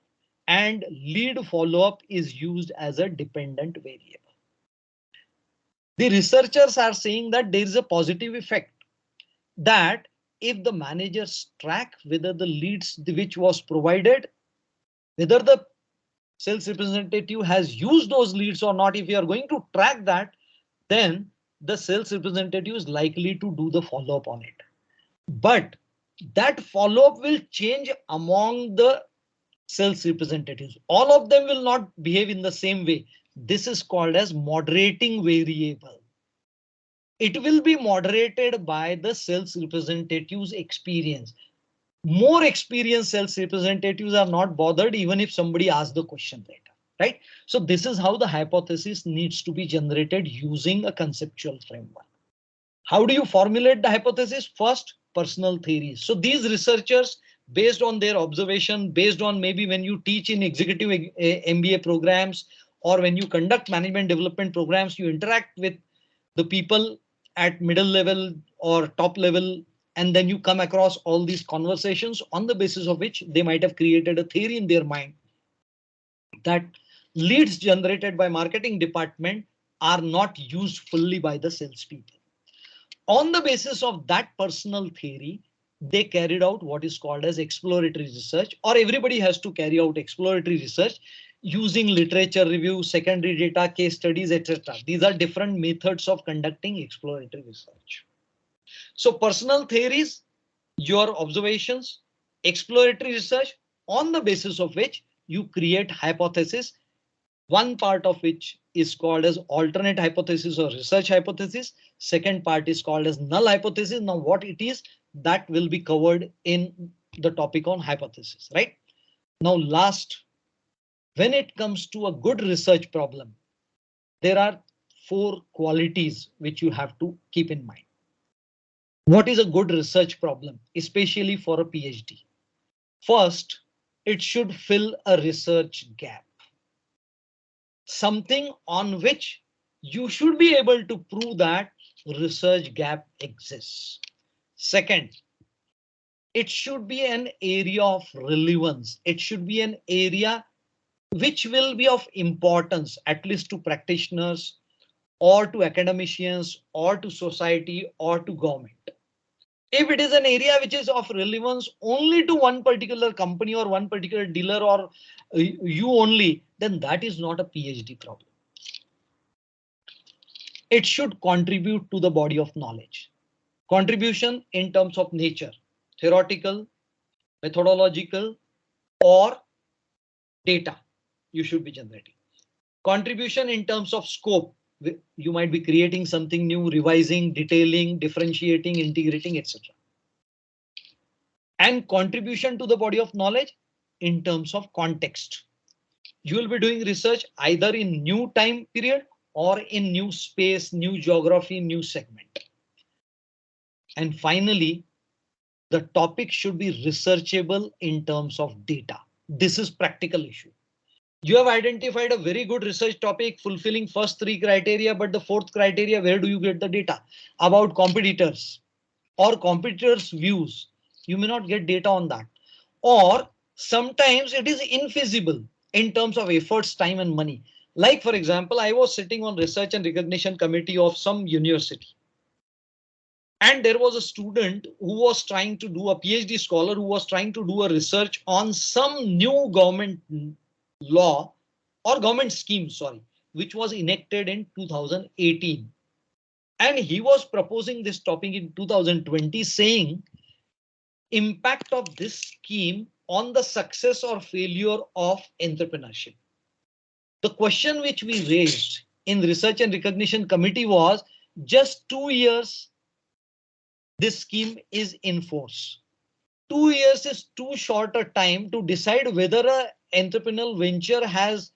and lead follow-up is used as a dependent variable. The researchers are saying that there is a positive effect that if the managers track whether the leads which was provided, whether the sales representative has used those leads or not, if you are going to track that, then the sales representative is likely to do the follow-up on it. But that follow-up will change among the sales representatives. All of them will not behave in the same way. This is called as moderating variable. It will be moderated by the sales representatives' experience. More experienced sales representatives are not bothered even if somebody asks the question later, right? So this is how the hypothesis needs to be generated using a conceptual framework. How do you formulate the hypothesis? First, personal theories. So these researchers, based on their observation, based on maybe when you teach in executive MBA programs or when you conduct management development programs, you interact with the people at middle level or top level, and then you come across all these conversations on the basis of which they might have created a theory in their mind that leads generated by marketing department are not used fully by the salespeople. On the basis of that personal theory, they carried out what is called as exploratory research, or everybody has to carry out exploratory research using literature review, secondary data, case studies, etc. These are different methods of conducting exploratory research. So personal theories, your observations, exploratory research, on the basis of which you create hypothesis, one part of which is called as alternate hypothesis or research hypothesis. Second part is called as null hypothesis. Now what it is, that will be covered in the topic on hypothesis, right? Now last, when it comes to a good research problem, there are 4 qualities which you have to keep in mind. What is a good research problem, especially for a PhD? First, it should fill a research gap, something on which you should be able to prove that research gap exists. Second, it should be an area of relevance. It should be an area which will be of importance, at least to practitioners or to academicians or to society or to government. If it is an area which is of relevance only to one particular company or one particular dealer or you only, then that is not a PhD problem. It should contribute to the body of knowledge. Contribution in terms of nature, theoretical, methodological, or data you should be generating. Contribution in terms of scope, you might be creating something new, revising, detailing, differentiating, integrating, etc. And contribution to the body of knowledge in terms of context. You will be doing research either in new time period or in new space, new geography, new segment. And finally, the topic should be researchable in terms of data. This is practical issue. You have identified a very good research topic fulfilling first 3 criteria, but the 4th criteria, where do you get the data about competitors or competitors' views? You may not get data on that. Or sometimes it is infeasible in terms of efforts, time and money. Like for example, I was sitting on research and recognition committee of some university. And there was a student who was trying to do a PhD scholar who was trying to do a research on some new government law or government scheme, sorry, which was enacted in 2018. And he was proposing this topic in 2020, saying impact of this scheme on the success or failure of entrepreneurship. The question which we raised in research and recognition committee was just 2 years this scheme is in force. 2 years is too short a time to decide whether an entrepreneurial venture has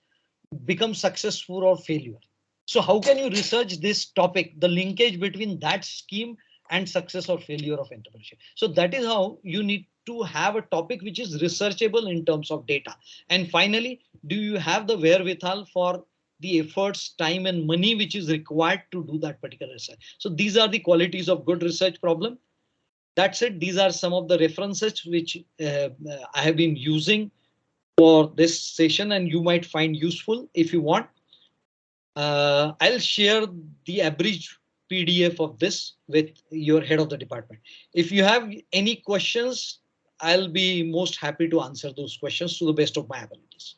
become successful or failure. So how can you research this topic, the linkage between that scheme and success or failure of entrepreneurship? So that is how you need to have a topic which is researchable in terms of data. And finally, do you have the wherewithal for the efforts, time and money which is required to do that particular research? So these are the qualities of good research problem. That's it. These are some of the references which I have been using for this session and you might find useful. If you want, I'll share the abridged PDF of this with your head of the department. If you have any questions, I'll be most happy to answer those questions to the best of my abilities.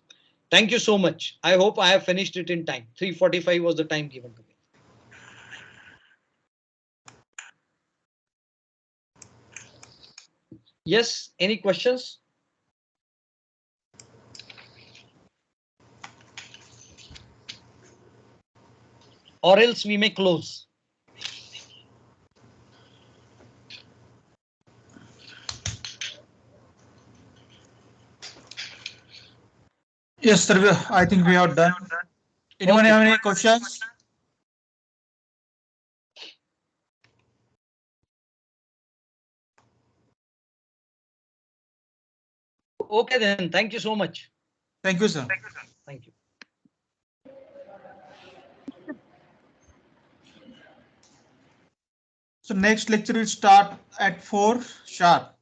Thank you so much. I hope I have finished it in time. 3:45 was the time given to me. Yes, any questions? Or else we may close. Yes, sir. I think we are done. Anyone have any questions? Okay, then. Thank you so much. Thank you, sir. Thank you. So next lecture will start at 4 sharp.